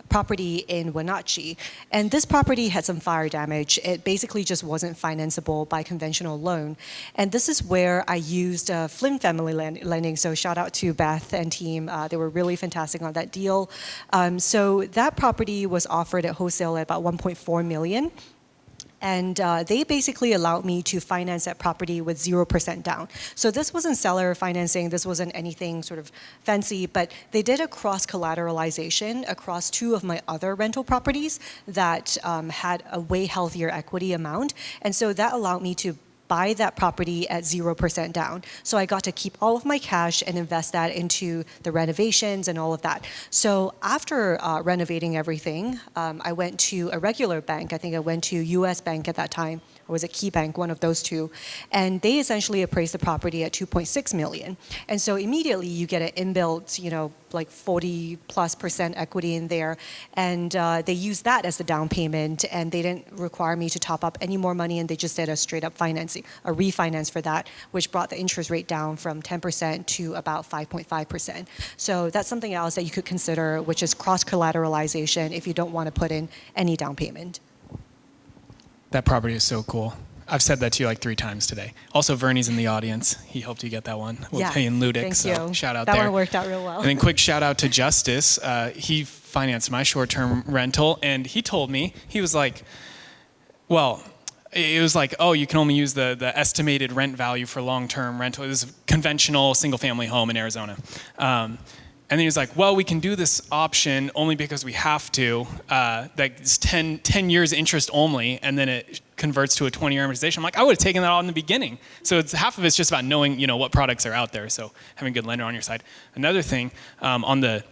property in Wenatchee. And this property had some fire damage. It basically just wasn't financeable by conventional loan. And this is where I used Flynn Family Lending. So shout out to Beth and team. They were really fantastic on that deal. So that property was offered at wholesale at about $1.4 million. And they basically allowed me to finance that property with 0% down. So this wasn't seller financing, this wasn't anything sort of fancy, but they did a cross-collateralization across two of my other rental properties that had a way healthier equity amount. And so that allowed me to buy that property at 0% down. So I got to keep all of my cash and invest that into the renovations and all of that. So after renovating everything, I went to a regular bank. I think I went to US Bank at that time, or was it Key Bank, one of those two. And they essentially appraised the property at $2.6 million. And so immediately you get an inbuilt, like 40+% equity in there. And they used that as the down payment, and they didn't require me to top up any more money, and they just did a straight up financing, a refinance for that, which brought the interest rate down from 10% to about 5.5%. So that's something else that you could consider, which is cross-collateralization if you don't want to put in any down payment. That property is so cool. I've said that to you like 3 times today. Also, Vernie's in the audience. He helped you get that one. We'll pay in Ludic, thank so you. shout out that there. That one worked out real well. And then quick shout out to Justice. He financed my short-term rental, and he told me, he was like, well, it was like, oh, you can only use the estimated rent value for long-term rental. It was a conventional single-family home in Arizona. And then he was like, well, we can do this option only because we have to. That's 10 years interest only, and then it converts to a 20-year amortization. I'm like, I would have taken that all in the beginning. So half of it's just about knowing, what products are out there. So having a good lender on your side. Another thing, on the,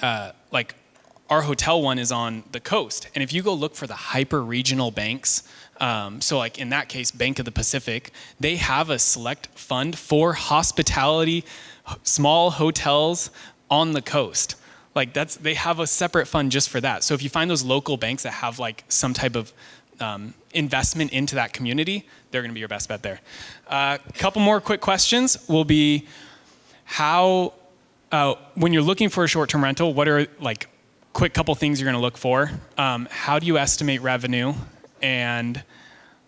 our hotel one is on the coast. And if you go look for the hyper-regional banks, so like in that case, Bank of the Pacific, they have a select fund for hospitality, small hotels on the coast. Like they have a separate fund just for that. So if you find those local banks that have like some type of investment into that community, they're gonna be your best bet there. A couple more quick questions will be how, when you're looking for a short-term rental, what are like quick couple things you're gonna look for? How do you estimate revenue? And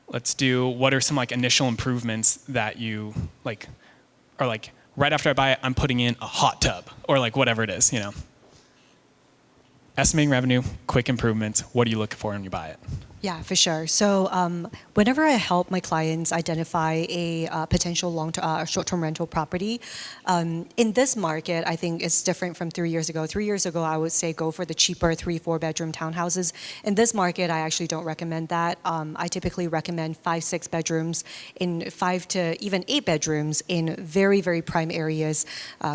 what are some like initial improvements that you like, are like, right after I buy it, I'm putting in a hot tub or like whatever it is, Estimating revenue, quick improvements. What are you looking for when you buy it? Yeah, for sure. So whenever I help my clients identify a potential short-term rental property, in this market, I think it's different from 3 years ago. 3 years ago, I would say go for the cheaper 3-4 bedroom townhouses. In this market, I actually don't recommend that. I typically recommend 5-6 bedrooms, in 5 to even 8 bedrooms in very, very prime areas,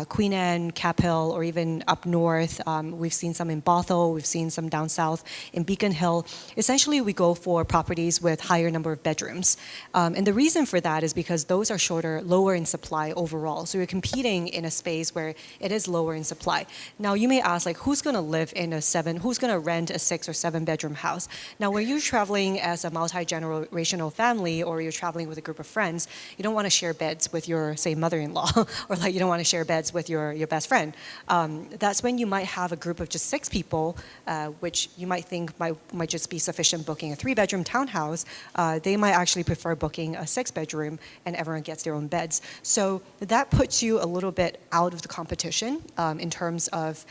Queen Anne, Cap Hill, or even up north. We've seen some in Bothell. We've seen some down south in Beacon Hill. Essentially, we go for properties with higher number of bedrooms. And the reason for that is because those are lower in supply overall. So you're competing in a space where it is lower in supply. Now you may ask, like, who's gonna live in who's gonna rent a 6 or 7 bedroom house? Now when you're traveling as a multi-generational family, or you're traveling with a group of friends, you don't wanna share beds with your, say, mother-in-law, or like you don't wanna share beds with your best friend. That's when you might have a group of just 6 people, which you might think might just be sufficient booking a 3-bedroom townhouse. They might actually prefer booking a 6-bedroom, and everyone gets their own beds. So that puts you a little bit out of the competition in terms of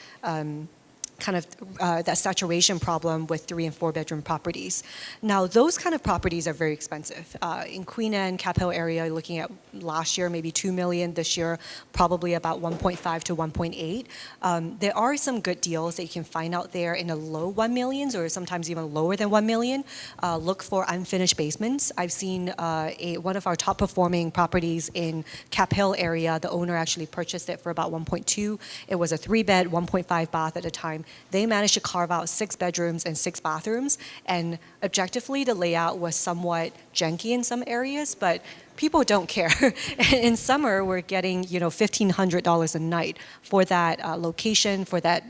kind of that saturation problem with 3 and 4 bedroom properties. Now, those kind of properties are very expensive. In Queen Anne, Cap Hill area, looking at last year, maybe $2 million. This year, probably about 1.5 to 1.8. There are some good deals that you can find out there in the low 1 millions or sometimes even lower than 1 million. Look for unfinished basements. I've seen one of our top performing properties in Cap Hill area. The owner actually purchased it for about 1.2. It was a 3-bed, 1.5 bath at the time. They managed to carve out 6 bedrooms and 6 bathrooms, and objectively the layout was somewhat janky in some areas, but people don't care. In summer, we're getting $1,500 a night for that location, for that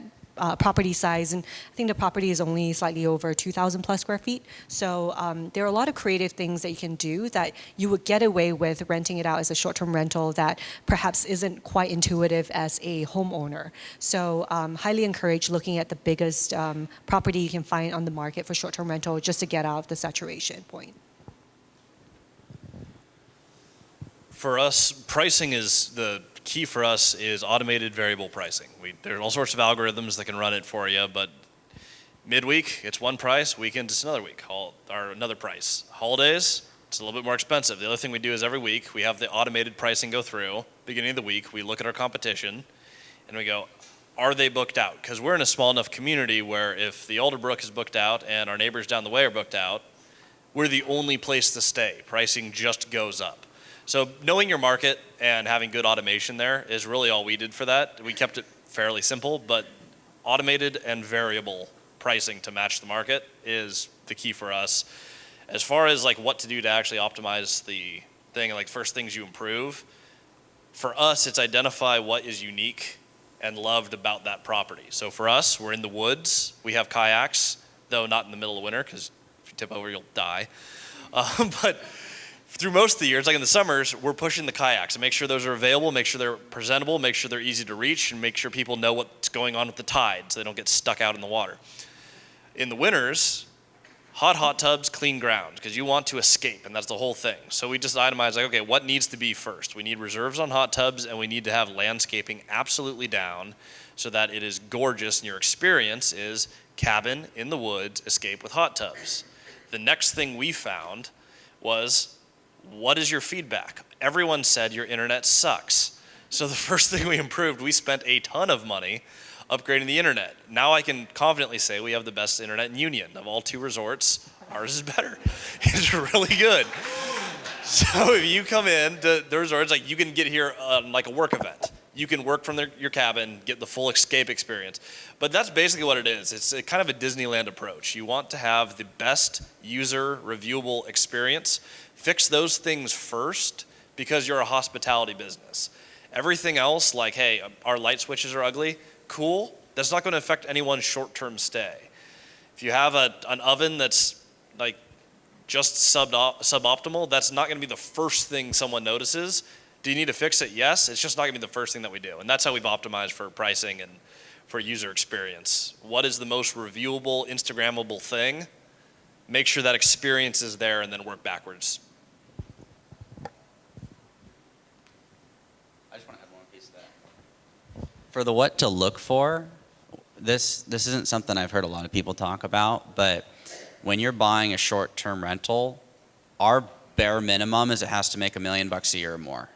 property size, and I think the property is only slightly over 2,000 plus square feet. So there are a lot of creative things that you can do that you would get away with renting it out as a short-term rental that perhaps isn't quite intuitive as a homeowner. So highly encourage looking at the biggest property you can find on the market for short-term rental just to get out of the saturation point. For us, pricing is the key for us is automated variable pricing. There are all sorts of algorithms that can run it for you, but midweek, it's one price, weekend, it's another week, or another price. Holidays, it's a little bit more expensive. The other thing we do is every week, we have the automated pricing go through. Beginning of the week, we look at our competition, and we go, are they booked out? Because we're in a small enough community where if the Alderbrook is booked out and our neighbors down the way are booked out, we're the only place to stay. Pricing just goes up. So knowing your market and having good automation there is really all we did for that. We kept it fairly simple, but automated and variable pricing to match the market is the key for us. As far as like what to do to actually optimize the thing, like first things you improve, for us it's identify what is unique and loved about that property. So for us, we're in the woods. We have kayaks, though not in the middle of winter because if you tip over, you'll die. But through most of the years, like in the summers, we're pushing the kayaks and make sure those are available, make sure they're presentable, make sure they're easy to reach, and make sure people know what's going on with the tide so they don't get stuck out in the water. In the winters, hot tubs, clean ground, because you want to escape, and that's the whole thing. So we just itemize, like, okay, what needs to be first? We need reserves on hot tubs, and we need to have landscaping absolutely down so that it is gorgeous, and your experience is cabin in the woods, escape with hot tubs. The next thing we found was, what is your feedback? Everyone said your internet sucks. So the first thing we improved, we spent a ton of money upgrading the internet. Now I can confidently say we have the best internet in Union. Of all 2 resorts, ours is better. It's really good. So if you come in to the resorts, like you can get here on like a work event. You can work from your cabin, get the full escape experience. But that's basically what it is. It's a kind of a Disneyland approach. You want to have the best user reviewable experience. Fix those things first because you're a hospitality business. Everything else, like, hey, our light switches are ugly, cool. That's not going to affect anyone's short-term stay. If you have an oven that's like just suboptimal, that's not going to be the first thing someone notices. Do you need to fix it? Yes. It's just not going to be the first thing that we do. And that's how we've optimized for pricing and for user experience. What is the most reviewable, Instagrammable thing? Make sure that experience is there and then work backwards. I just want to add one piece of that. For the what to look for, this isn't something I've heard a lot of people talk about, but when you're buying a short-term rental, our bare minimum is it has to make $1 million a year or more.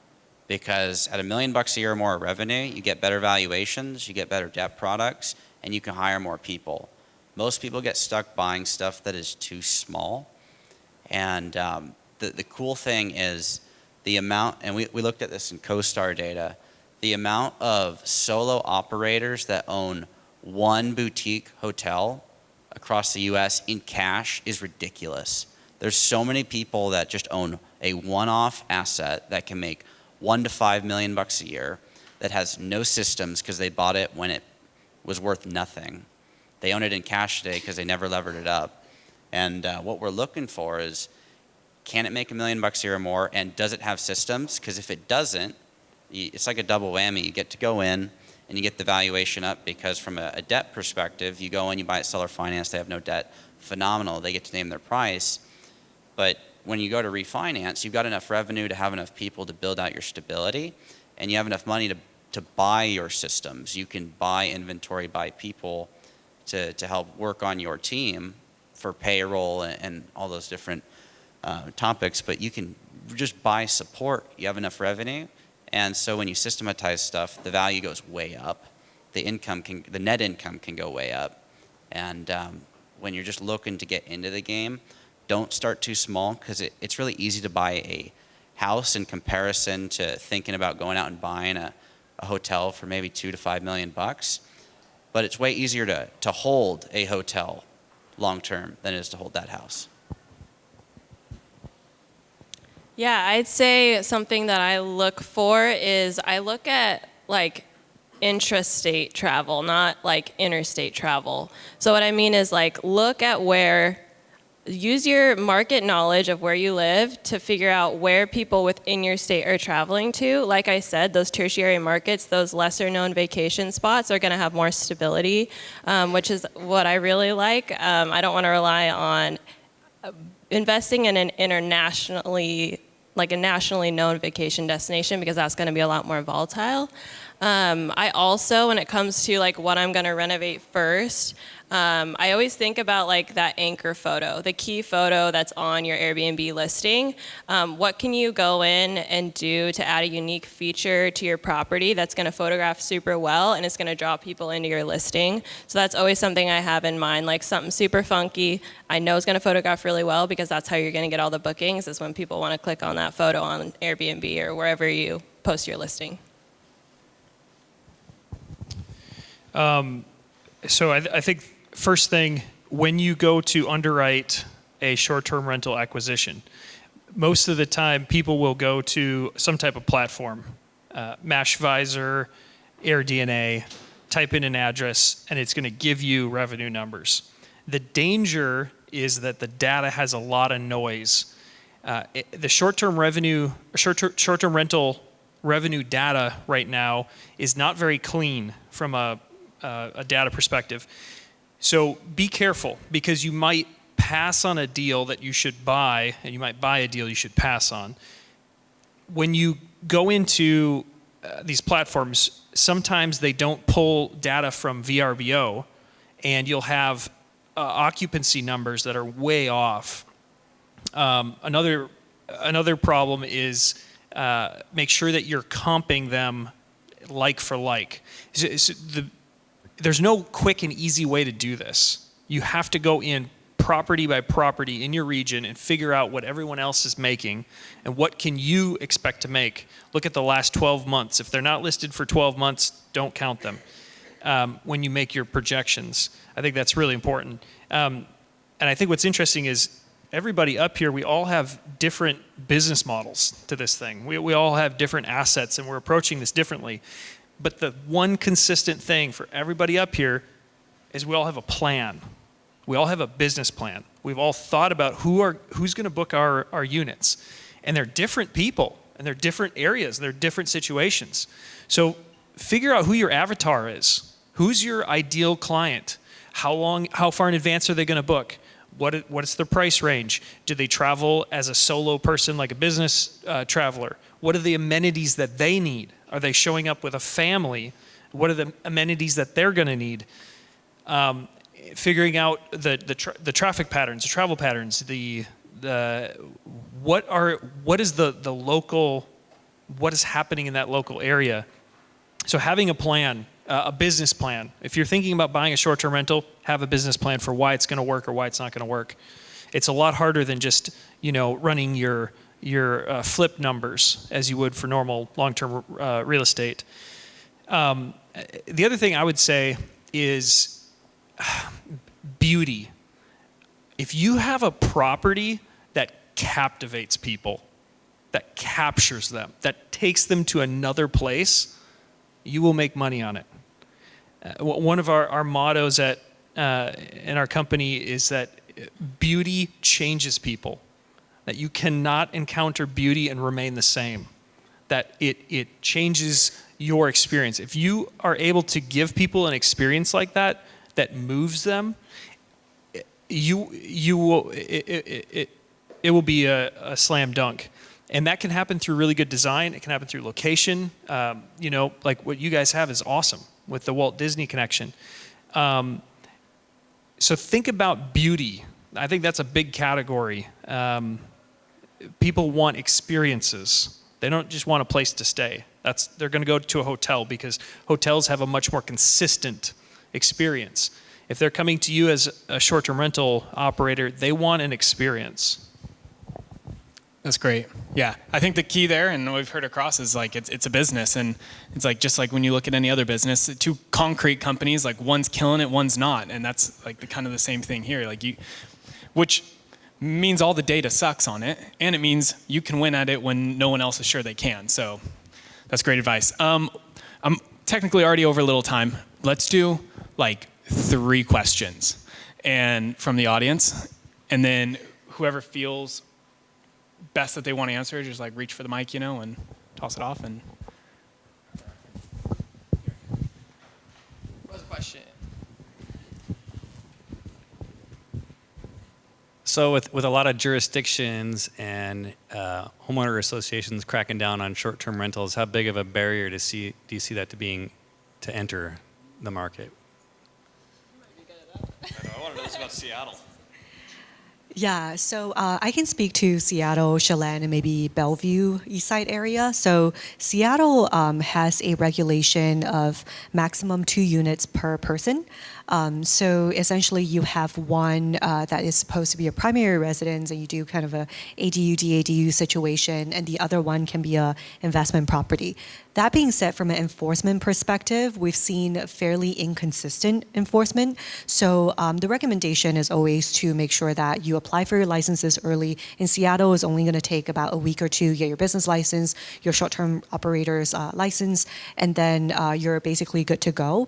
Because at $1 million a year or more of revenue, you get better valuations, you get better debt products, and you can hire more people. Most people get stuck buying stuff that is too small. And the cool thing is the amount, and we looked at this in CoStar data, the amount of solo operators that own one boutique hotel across the US in cash is ridiculous. There's so many people that just own a one-off asset that can make $1 to $5 million a year that has no systems because they bought it when it was worth nothing. They own it in cash today because they never levered it up. And what we're looking for is, can it make $1 million a year or more, and does it have systems? Because if it doesn't, it's like a double whammy. You get to go in and you get the valuation up because from a debt perspective, you go in, you buy it seller finance, they have no debt, phenomenal, they get to name their price. But when you go to refinance, you've got enough revenue to have enough people to build out your stability, and you have enough money to buy your systems. You can buy inventory, buy people, to help work on your team for payroll and all those different topics, but you can just buy support. You have enough revenue, and so when you systematize stuff, the value goes way up. The net income can go way up, and when you're just looking to get into the game, don't start too small, because it's really easy to buy a house in comparison to thinking about going out and buying a hotel for maybe $2 to $5 million. But it's way easier to hold a hotel long term than it is to hold that house. Yeah, I'd say something that I look for is I look at like intrastate travel, not like interstate travel. So what I mean is like look at use your market knowledge of where you live to figure out where people within your state are traveling to. Like I said, those tertiary markets, those lesser known vacation spots are going to have more stability, which is what I really like. I don't want to rely on investing in a nationally known vacation destination, because that's going to be a lot more volatile. I also, when it comes to like what I'm going to renovate first, I always think about like that anchor photo, the key photo that's on your Airbnb listing. What can you go in and do to add a unique feature to your property that's going to photograph super well and it's going to draw people into your listing? So that's always something I have in mind, like something super funky. I know is going to photograph really well, because that's how you're going to get all the bookings, is when people want to click on that photo on Airbnb or wherever you post your listing. So I think first thing, when you go to underwrite a short-term rental acquisition, most of the time people will go to some type of platform, Mashvisor, AirDNA, type in an address, and it's going to give you revenue numbers. The danger is that the data has a lot of noise. The short-term rental revenue data right now is not very clean from a data perspective. So be careful, because you might pass on a deal that you should buy, and you might buy a deal you should pass on. When you go into these platforms, sometimes they don't pull data from VRBO, and you'll have occupancy numbers that are way off. Another problem is make sure that you're comping them like for like. There's no quick and easy way to do this. You have to go in property by property in your region and figure out what everyone else is making and what can you expect to make. Look at the last 12 months. If they're not listed for 12 months, don't count them when you make your projections. I think that's really important. And I think what's interesting is everybody up here, we all have different business models to this thing. We all have different assets, and we're approaching this differently. But the one consistent thing for everybody up here is we all have a plan. We all have a business plan. We've all thought about who's going to book our units. And they're different people, and they're different areas, and they're different situations. So figure out who your avatar is. Who's your ideal client? How far in advance are they going to book? What's their price range? Do they travel as a solo person, like a business traveler? What are the amenities that they need? Are they showing up with a family? What are the amenities that they're going to need? Figuring out the traffic patterns, the travel patterns, what is happening in that local area. So having a plan, a business plan. If you're thinking about buying a short-term rental, have a business plan for why it's going to work or why it's not going to work. It's a lot harder than just running your flip numbers as you would for normal long-term real estate. The other thing I would say is beauty. If you have a property that captivates people, that captures them, that takes them to another place, you will make money on it. One of our mottos in our company is that beauty changes people. That you cannot encounter beauty and remain the same. That it changes your experience. If you are able to give people an experience like that moves them, it will be a slam dunk. And that can happen through really good design. It can happen through location. Like what you guys have is awesome with the Walt Disney connection. So think about beauty. I think that's a big category. People want experiences. They don't just want a place to stay. They're going to go to a hotel because hotels have a much more consistent experience. If they're coming to you as a short-term rental operator, they want an experience. That's great. Yeah, I think the key there, and we've heard across, is like it's a business, and it's like just like when you look at any other business, two concrete companies, like one's killing it, one's not, and that's like kind of the same thing here. Like which means all the data sucks on it, and it means you can win at it when no one else is sure they can. So that's great advice. I'm technically already over a little time. Let's do like 3 questions, and from the audience, and then whoever feels best that they want to answer, just like reach for the mic, and toss it off. And What's the question? So with a lot of jurisdictions and homeowner associations cracking down on short-term rentals, how big of a barrier do you see that to enter the market? I want to know this about Seattle. Yeah, so I can speak to Seattle, Chelan, and maybe Bellevue, East Side area. So Seattle has a regulation of maximum 2 units per person. So essentially you have one that is supposed to be a primary residence, and you do kind of a ADU, DADU situation, and the other one can be a investment property. That being said, from an enforcement perspective, we've seen fairly inconsistent enforcement. So the recommendation is always to make sure that you apply for your licenses early. In Seattle, it's only going to take about a week or 2 to get your business license, your short-term operator's license, and then you're basically good to go.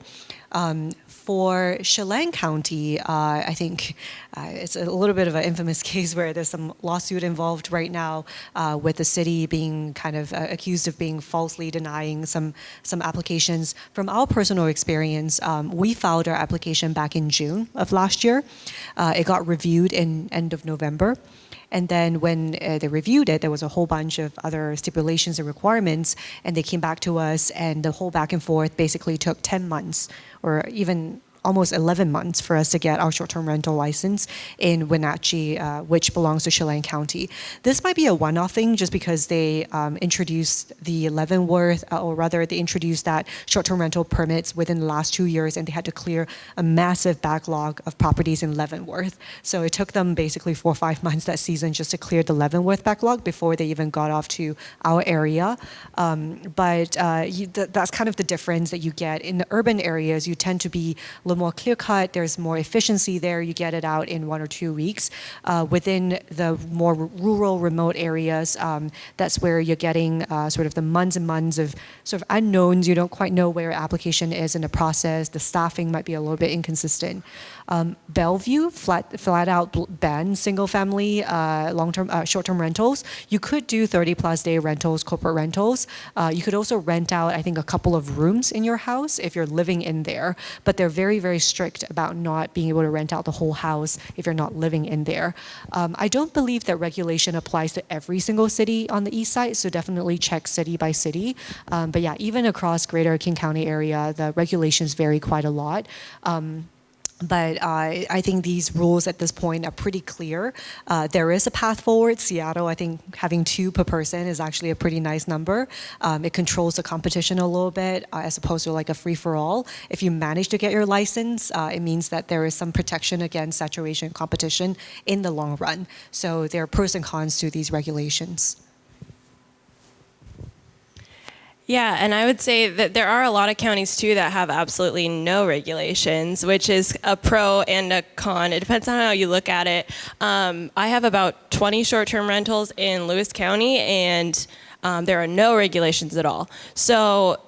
For Chelan County, I think it's a little bit of an infamous case where there's some lawsuit involved right now with the city being kind of accused of being falsely denying some applications. From our personal experience, we filed our application back in June of last year. It got reviewed in end of November. And then when they reviewed it, there was a whole bunch of other stipulations and requirements, and they came back to us, and the whole back and forth basically took 10 months or even almost 11 months for us to get our short-term rental license in Wenatchee, which belongs to Chelan County. This might be a one-off thing just because they introduced the Leavenworth, or rather they introduced that short-term rental permits within the last 2 years, and they had to clear a massive backlog of properties in Leavenworth. So it took them basically 4 or 5 months that season just to clear the Leavenworth backlog before they even got off to our area. But that's kind of the difference that you get. In the urban areas, you tend to be a little more clear cut. There's more efficiency there. You get it out in 1 or 2 weeks. Within the more rural, remote areas, that's where you're getting sort of the months and months of sort of unknowns. You don't quite know where application is in the process. The staffing might be a little bit inconsistent. Bellevue, flat out ban single family long-term short-term rentals. You could do 30+ day rentals, corporate rentals. You could also rent out, I think, a couple of rooms in your house if you're living in there, but they're very, very strict about not being able to rent out the whole house if you're not living in there. I don't believe that regulation applies to every single city on the east side, so definitely check city by city. But yeah, even across greater King County area, the regulations vary quite a lot. But I think these rules at this point are pretty clear. There is a path forward. Seattle, I think having 2 per person is actually a pretty nice number. It controls the competition a little bit as opposed to like a free-for-all. If you manage to get your license, it means that there is some protection against saturation competition in the long run. So there are pros and cons to these regulations. Yeah, and I would say that there are a lot of counties too that have absolutely no regulations, which is a pro and a con. It depends on how you look at it. I have about 20 short-term rentals in Lewis County, and there are no regulations at all. So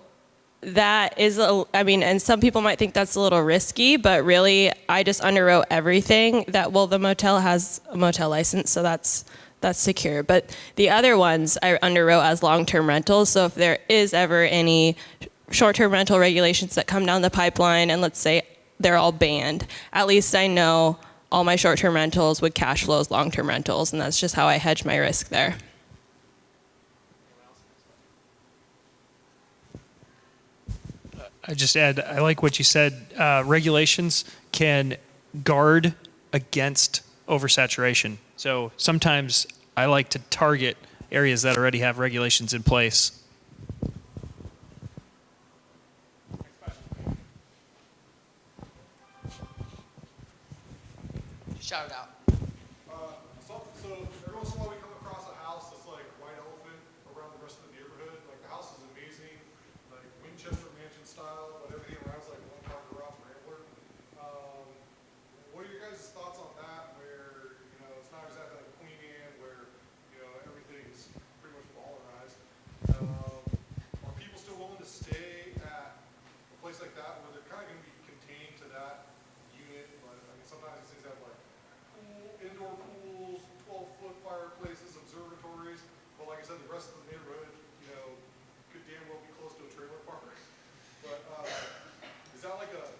that is, and some people might think that's a little risky, but really, I just underwrote everything. The motel has a motel license, so that's secure. But the other ones I underwrote as long-term rentals. So if there is ever any short-term rental regulations that come down the pipeline, and let's say they're all banned, at least I know all my short-term rentals would cash flow as long-term rentals, and that's just how I hedge my risk there. I just add, I like what you said. Regulations can guard against oversaturation. So sometimes I like to target areas that already have regulations in place. Shout it out. So every once in a while we come across a house that's like white elephant around the rest of the neighborhood. Like the house is amazing, like Winchester Mansion style, but everything around is like one car garage rambler. What are your guys' thoughts on that? Where it's not exactly like Queen Anne, where everything's pretty much ballarized. Are people still willing to stay at a place like that where they're kind of going to be contained to that unit? But I mean, sometimes these things have like indoor pools, 12-foot fireplaces, observatories. But like I said, the rest of the neighborhood, could damn well be close to a trailer park. But is that like would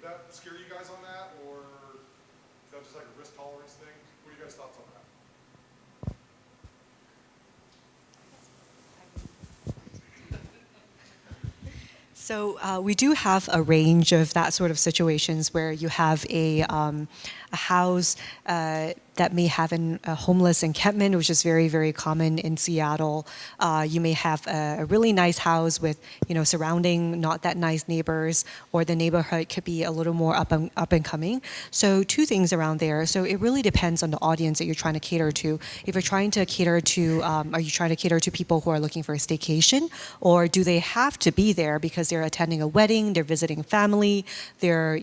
that scare you guys on that, or is that just like a risk tolerance thing? What are you guys' thoughts on that? So we do have a range of that sort of situations where you have a house that may have a homeless encampment, which is very, very common in Seattle. You may have a really nice house with, surrounding not that nice neighbors, or the neighborhood could be a little more up and coming. So two things around there. So it really depends on the audience that you're trying to cater to. If you're trying to cater to, are you trying to cater to people who are looking for a staycation, or do they have to be there because they're attending a wedding, they're visiting family, they're,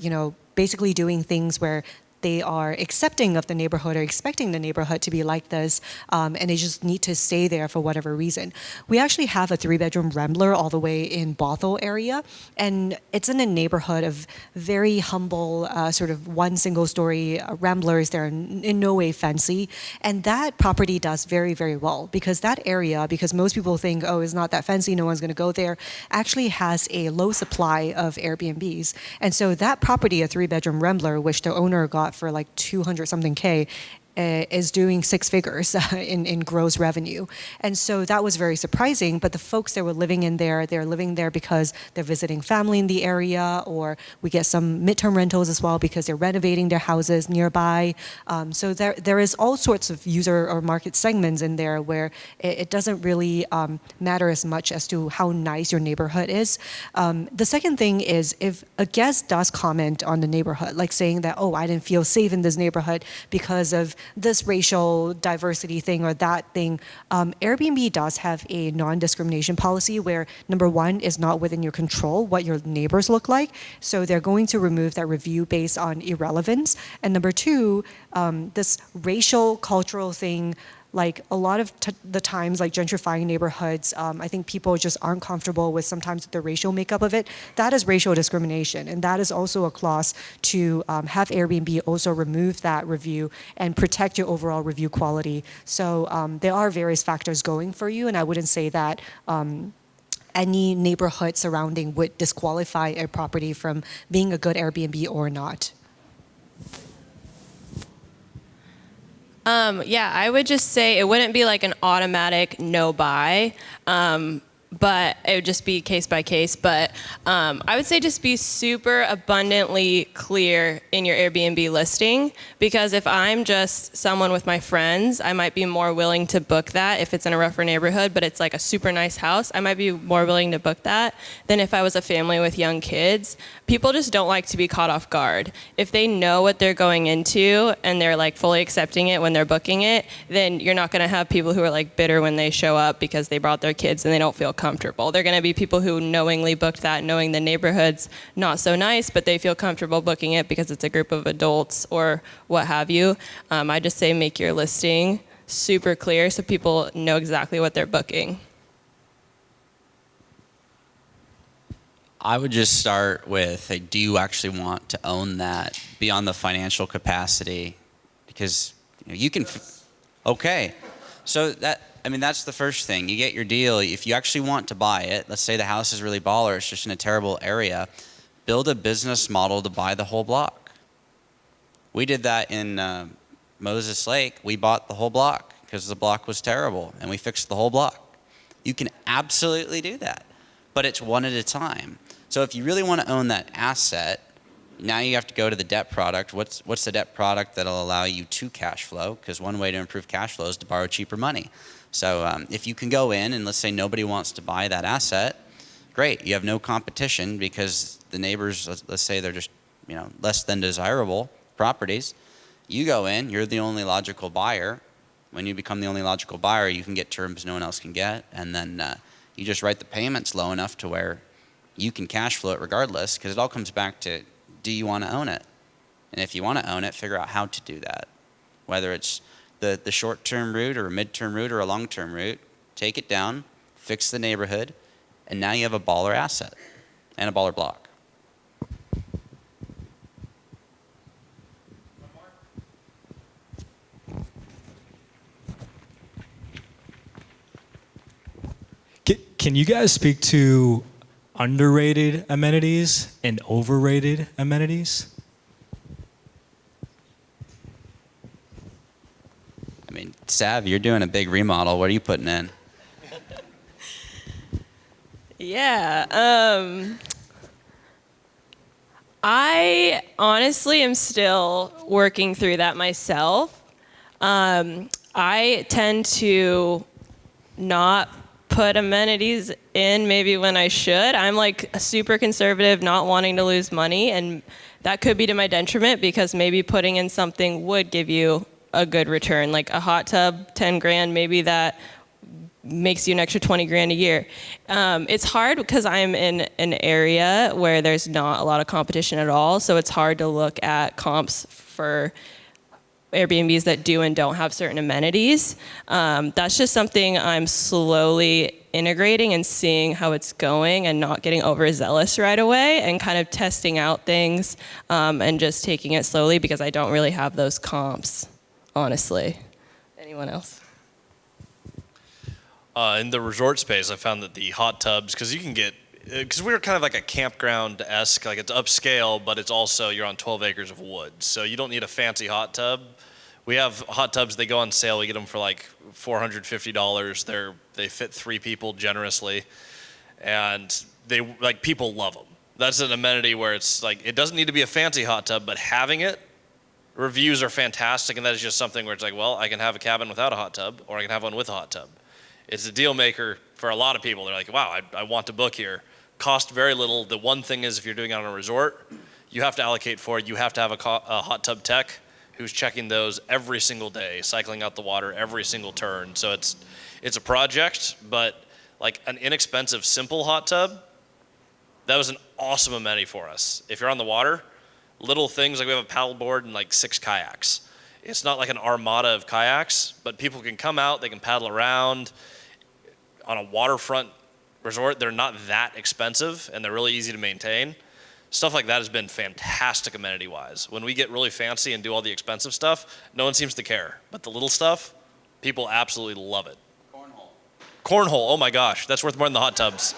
basically doing things where they are accepting of the neighborhood or expecting the neighborhood to be like this, and they just need to stay there for whatever reason. We actually have a 3-bedroom Rambler all the way in Bothell area, and it's in a neighborhood of very humble, sort of one single-story Ramblers. They're in no way fancy, and that property does very, very well because that area, because most people think, oh, it's not that fancy, no one's going to go there, actually has a low supply of Airbnbs, and so that property, a 3-bedroom Rambler, which the owner got for like 200 something K, is doing 6 figures in gross revenue. And so that was very surprising. But the folks that were living in there, they're living there because they're visiting family in the area, or we get some midterm rentals as well because they're renovating their houses nearby. So there is all sorts of user or market segments in there where it doesn't really matter as much as to how nice your neighborhood is. The second thing is, if a guest does comment on the neighborhood, like saying that, oh, I didn't feel safe in this neighborhood because of this racial diversity thing or that thing, Airbnb does have a non-discrimination policy where, number one, is not within your control what your neighbors look like. So they're going to remove that review based on irrelevance. And number two, this racial cultural thing, like a lot of the times, like gentrifying neighborhoods, I think people just aren't comfortable with sometimes the racial makeup of it. That is racial discrimination, and that is also a clause to have Airbnb also remove that review and protect your overall review quality. So there are various factors going for you, and I wouldn't say that any neighborhood surrounding would disqualify a property from being a good Airbnb or not. Yeah, I would just say it wouldn't be like an automatic no buy, but it would just be case by case. But I would say just be super abundantly clear in your Airbnb listing, because if I'm just someone with my friends, I might be more willing to book that if it's in a rougher neighborhood, but it's like a super nice house. I might be more willing to book that than if I was a family with young kids. People just don't like to be caught off guard. If they know what they're going into and they're like fully accepting it when they're booking it, then you're not going to have people who are like bitter when they show up because they brought their kids and they don't feel comfortable. They're going to be people who knowingly booked that, knowing the neighborhood's not so nice, but they feel comfortable booking it because it's a group of adults or what have you. I just say make your listing super clear so people know exactly what they're booking. I would just start with, hey, do you actually want to own that beyond the financial capacity? Because you can, okay. So that's the first thing. You get your deal. If you actually want to buy it, let's say the house is really baller, it's just in a terrible area, build a business model to buy the whole block. We did that in Moses Lake. We bought the whole block because the block was terrible, and we fixed the whole block. You can absolutely do that, but it's one at a time. So if you really want to own that asset, Now you have to go to the debt product. What's the debt product that'll allow you to cash flow? Because one way to improve cash flow is to borrow cheaper money. So if you can go in and let's say nobody wants to buy that asset, great. You have no competition because the neighbors, let's say they're just less than desirable properties. You go in, you're the only logical buyer. When you become the only logical buyer, you can get terms no one else can get, and then you just write the payments low enough to where you can cash flow it regardless, because it all comes back to, do you want to own it? And if you want to own it, figure out how to do that. Whether it's the short-term route or a mid-term route or a long-term route, take it down, fix the neighborhood, and now you have a baller asset and a baller block. Can you guys speak to underrated amenities and overrated amenities? I mean, Sav, you're doing a big remodel. What are you putting in? Yeah. I honestly am still working through that myself. I tend to not put amenities in maybe when I should. I'm like super conservative, not wanting to lose money, and that could be to my detriment because maybe putting in something would give you a good return, like a hot tub, 10 grand, maybe that makes you an extra 20 grand a year. It's hard because I'm in an area where there's not a lot of competition at all, so it's hard to look at comps for Airbnbs that do and don't have certain amenities. That's just something I'm slowly integrating and seeing how it's going and not getting overzealous right away and kind of testing out things and just taking it slowly because I don't really have those comps, honestly. Anyone else? In the resort space, I found that the hot tubs, because we were kind of like a campground-esque, like it's upscale, but it's also, you're on 12 acres of woods. So you don't need a fancy hot tub. We have hot tubs, they go on sale, we get them for like $450. They fit 3 people generously. And people love them. That's an amenity where it's like, it doesn't need to be a fancy hot tub, but having it, reviews are fantastic, and that is just something where it's like, well, I can have a cabin without a hot tub, or I can have one with a hot tub. It's a deal maker for a lot of people. They're like, wow, I want to book here. Cost very little. The one thing is if you're doing it on a resort, you have to allocate for it. You have to have a hot tub tech who's checking those every single day, cycling out the water every single turn. So it's a project, but like an inexpensive, simple hot tub, that was an awesome amenity for us. If you're on the water, little things like we have a paddleboard and like 6 kayaks. It's not like an armada of kayaks, but people can come out, they can paddle around. On a waterfront resort, they're not that expensive and they're really easy to maintain. Stuff like that has been fantastic amenity-wise. When we get really fancy and do all the expensive stuff, no one seems to care. But the little stuff, people absolutely love it. Cornhole, oh my gosh, that's worth more than the hot tubs.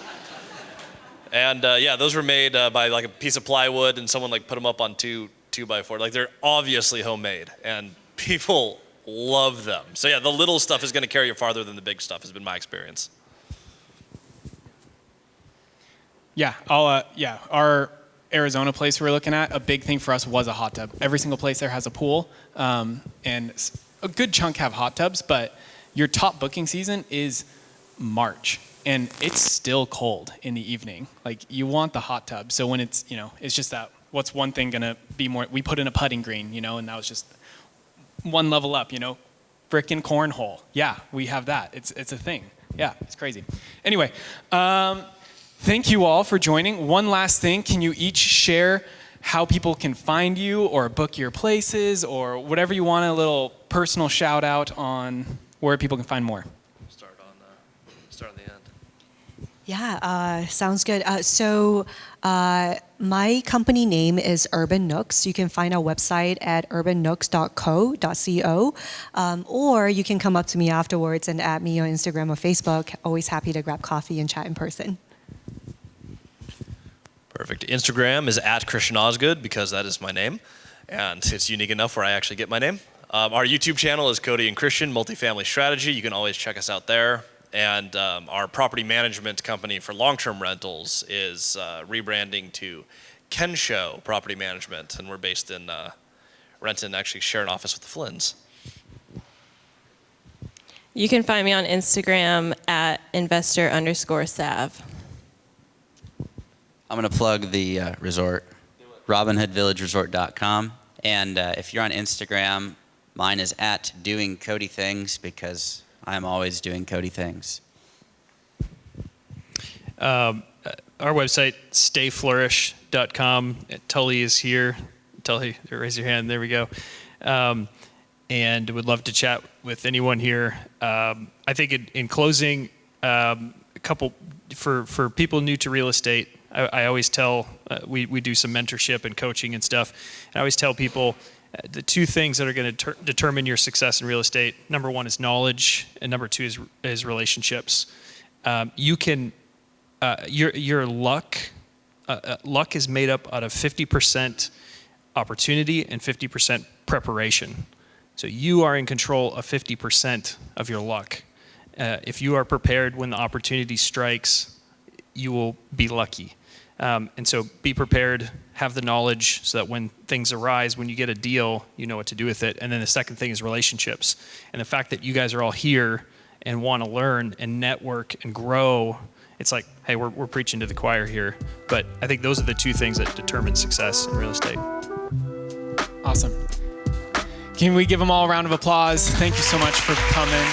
And yeah, those were made by like a piece of plywood and someone like put them up on 2x4. Like they're obviously homemade and people love them. So yeah, the little stuff is gonna carry you farther than the big stuff has been my experience. Yeah, our Arizona place we were looking at, a big thing for us was a hot tub. Every single place there has a pool, and a good chunk have hot tubs, but your top booking season is March, and it's still cold in the evening. Like, you want the hot tub. So when it's, it's just that, what's one thing gonna be more, we put in a putting green, and that was just one level up, frickin' cornhole. Yeah, we have that. It's a thing. Yeah, it's crazy. Anyway, thank you all for joining. One last thing, can you each share how people can find you or book your places or whatever you want, a little personal shout out on where people can find more? Start on the end. Yeah, sounds good. So my company name is Urban Nooks. You can find our website at urbannooks.co.co, or you can come up to me afterwards and add me on Instagram or Facebook. Always happy to grab coffee and chat in person. Perfect. Instagram is at Christian Osgood because that is my name, and it's unique enough where I actually get my name. Our YouTube channel is Cody and Christian Multifamily Strategy. You can always check us out there. And our property management company for long-term rentals is rebranding to Kensho Property Management, and we're based in Renton, actually share an office with the Flynns. You can find me on Instagram at investor_sav. I'm going to plug the resort, RobinHoodVillageResort.com. And if you're on Instagram, mine is at doing Cody things, because I'm always doing Cody things. Our website, stayflourish.com. Tully is here. Tully, raise your hand. There we go. And would love to chat with anyone here. I think in closing, a couple for people new to real estate. I always tell we do some mentorship and coaching and stuff. And I always tell people the two things that are going to determine your success in real estate. Number one is knowledge, and number two is relationships. Your luck is made up out of 50% opportunity and 50% preparation. So you are in control of 50% of your luck. If you are prepared when the opportunity strikes, you will be lucky. And so be prepared, have the knowledge so that when things arise, when you get a deal, you know what to do with it. And then the second thing is relationships. And the fact that you guys are all here and want to learn and network and grow, it's like, hey, we're preaching to the choir here. But I think those are the two things that determine success in real estate. Awesome. Can we give them all a round of applause? Thank you so much for coming.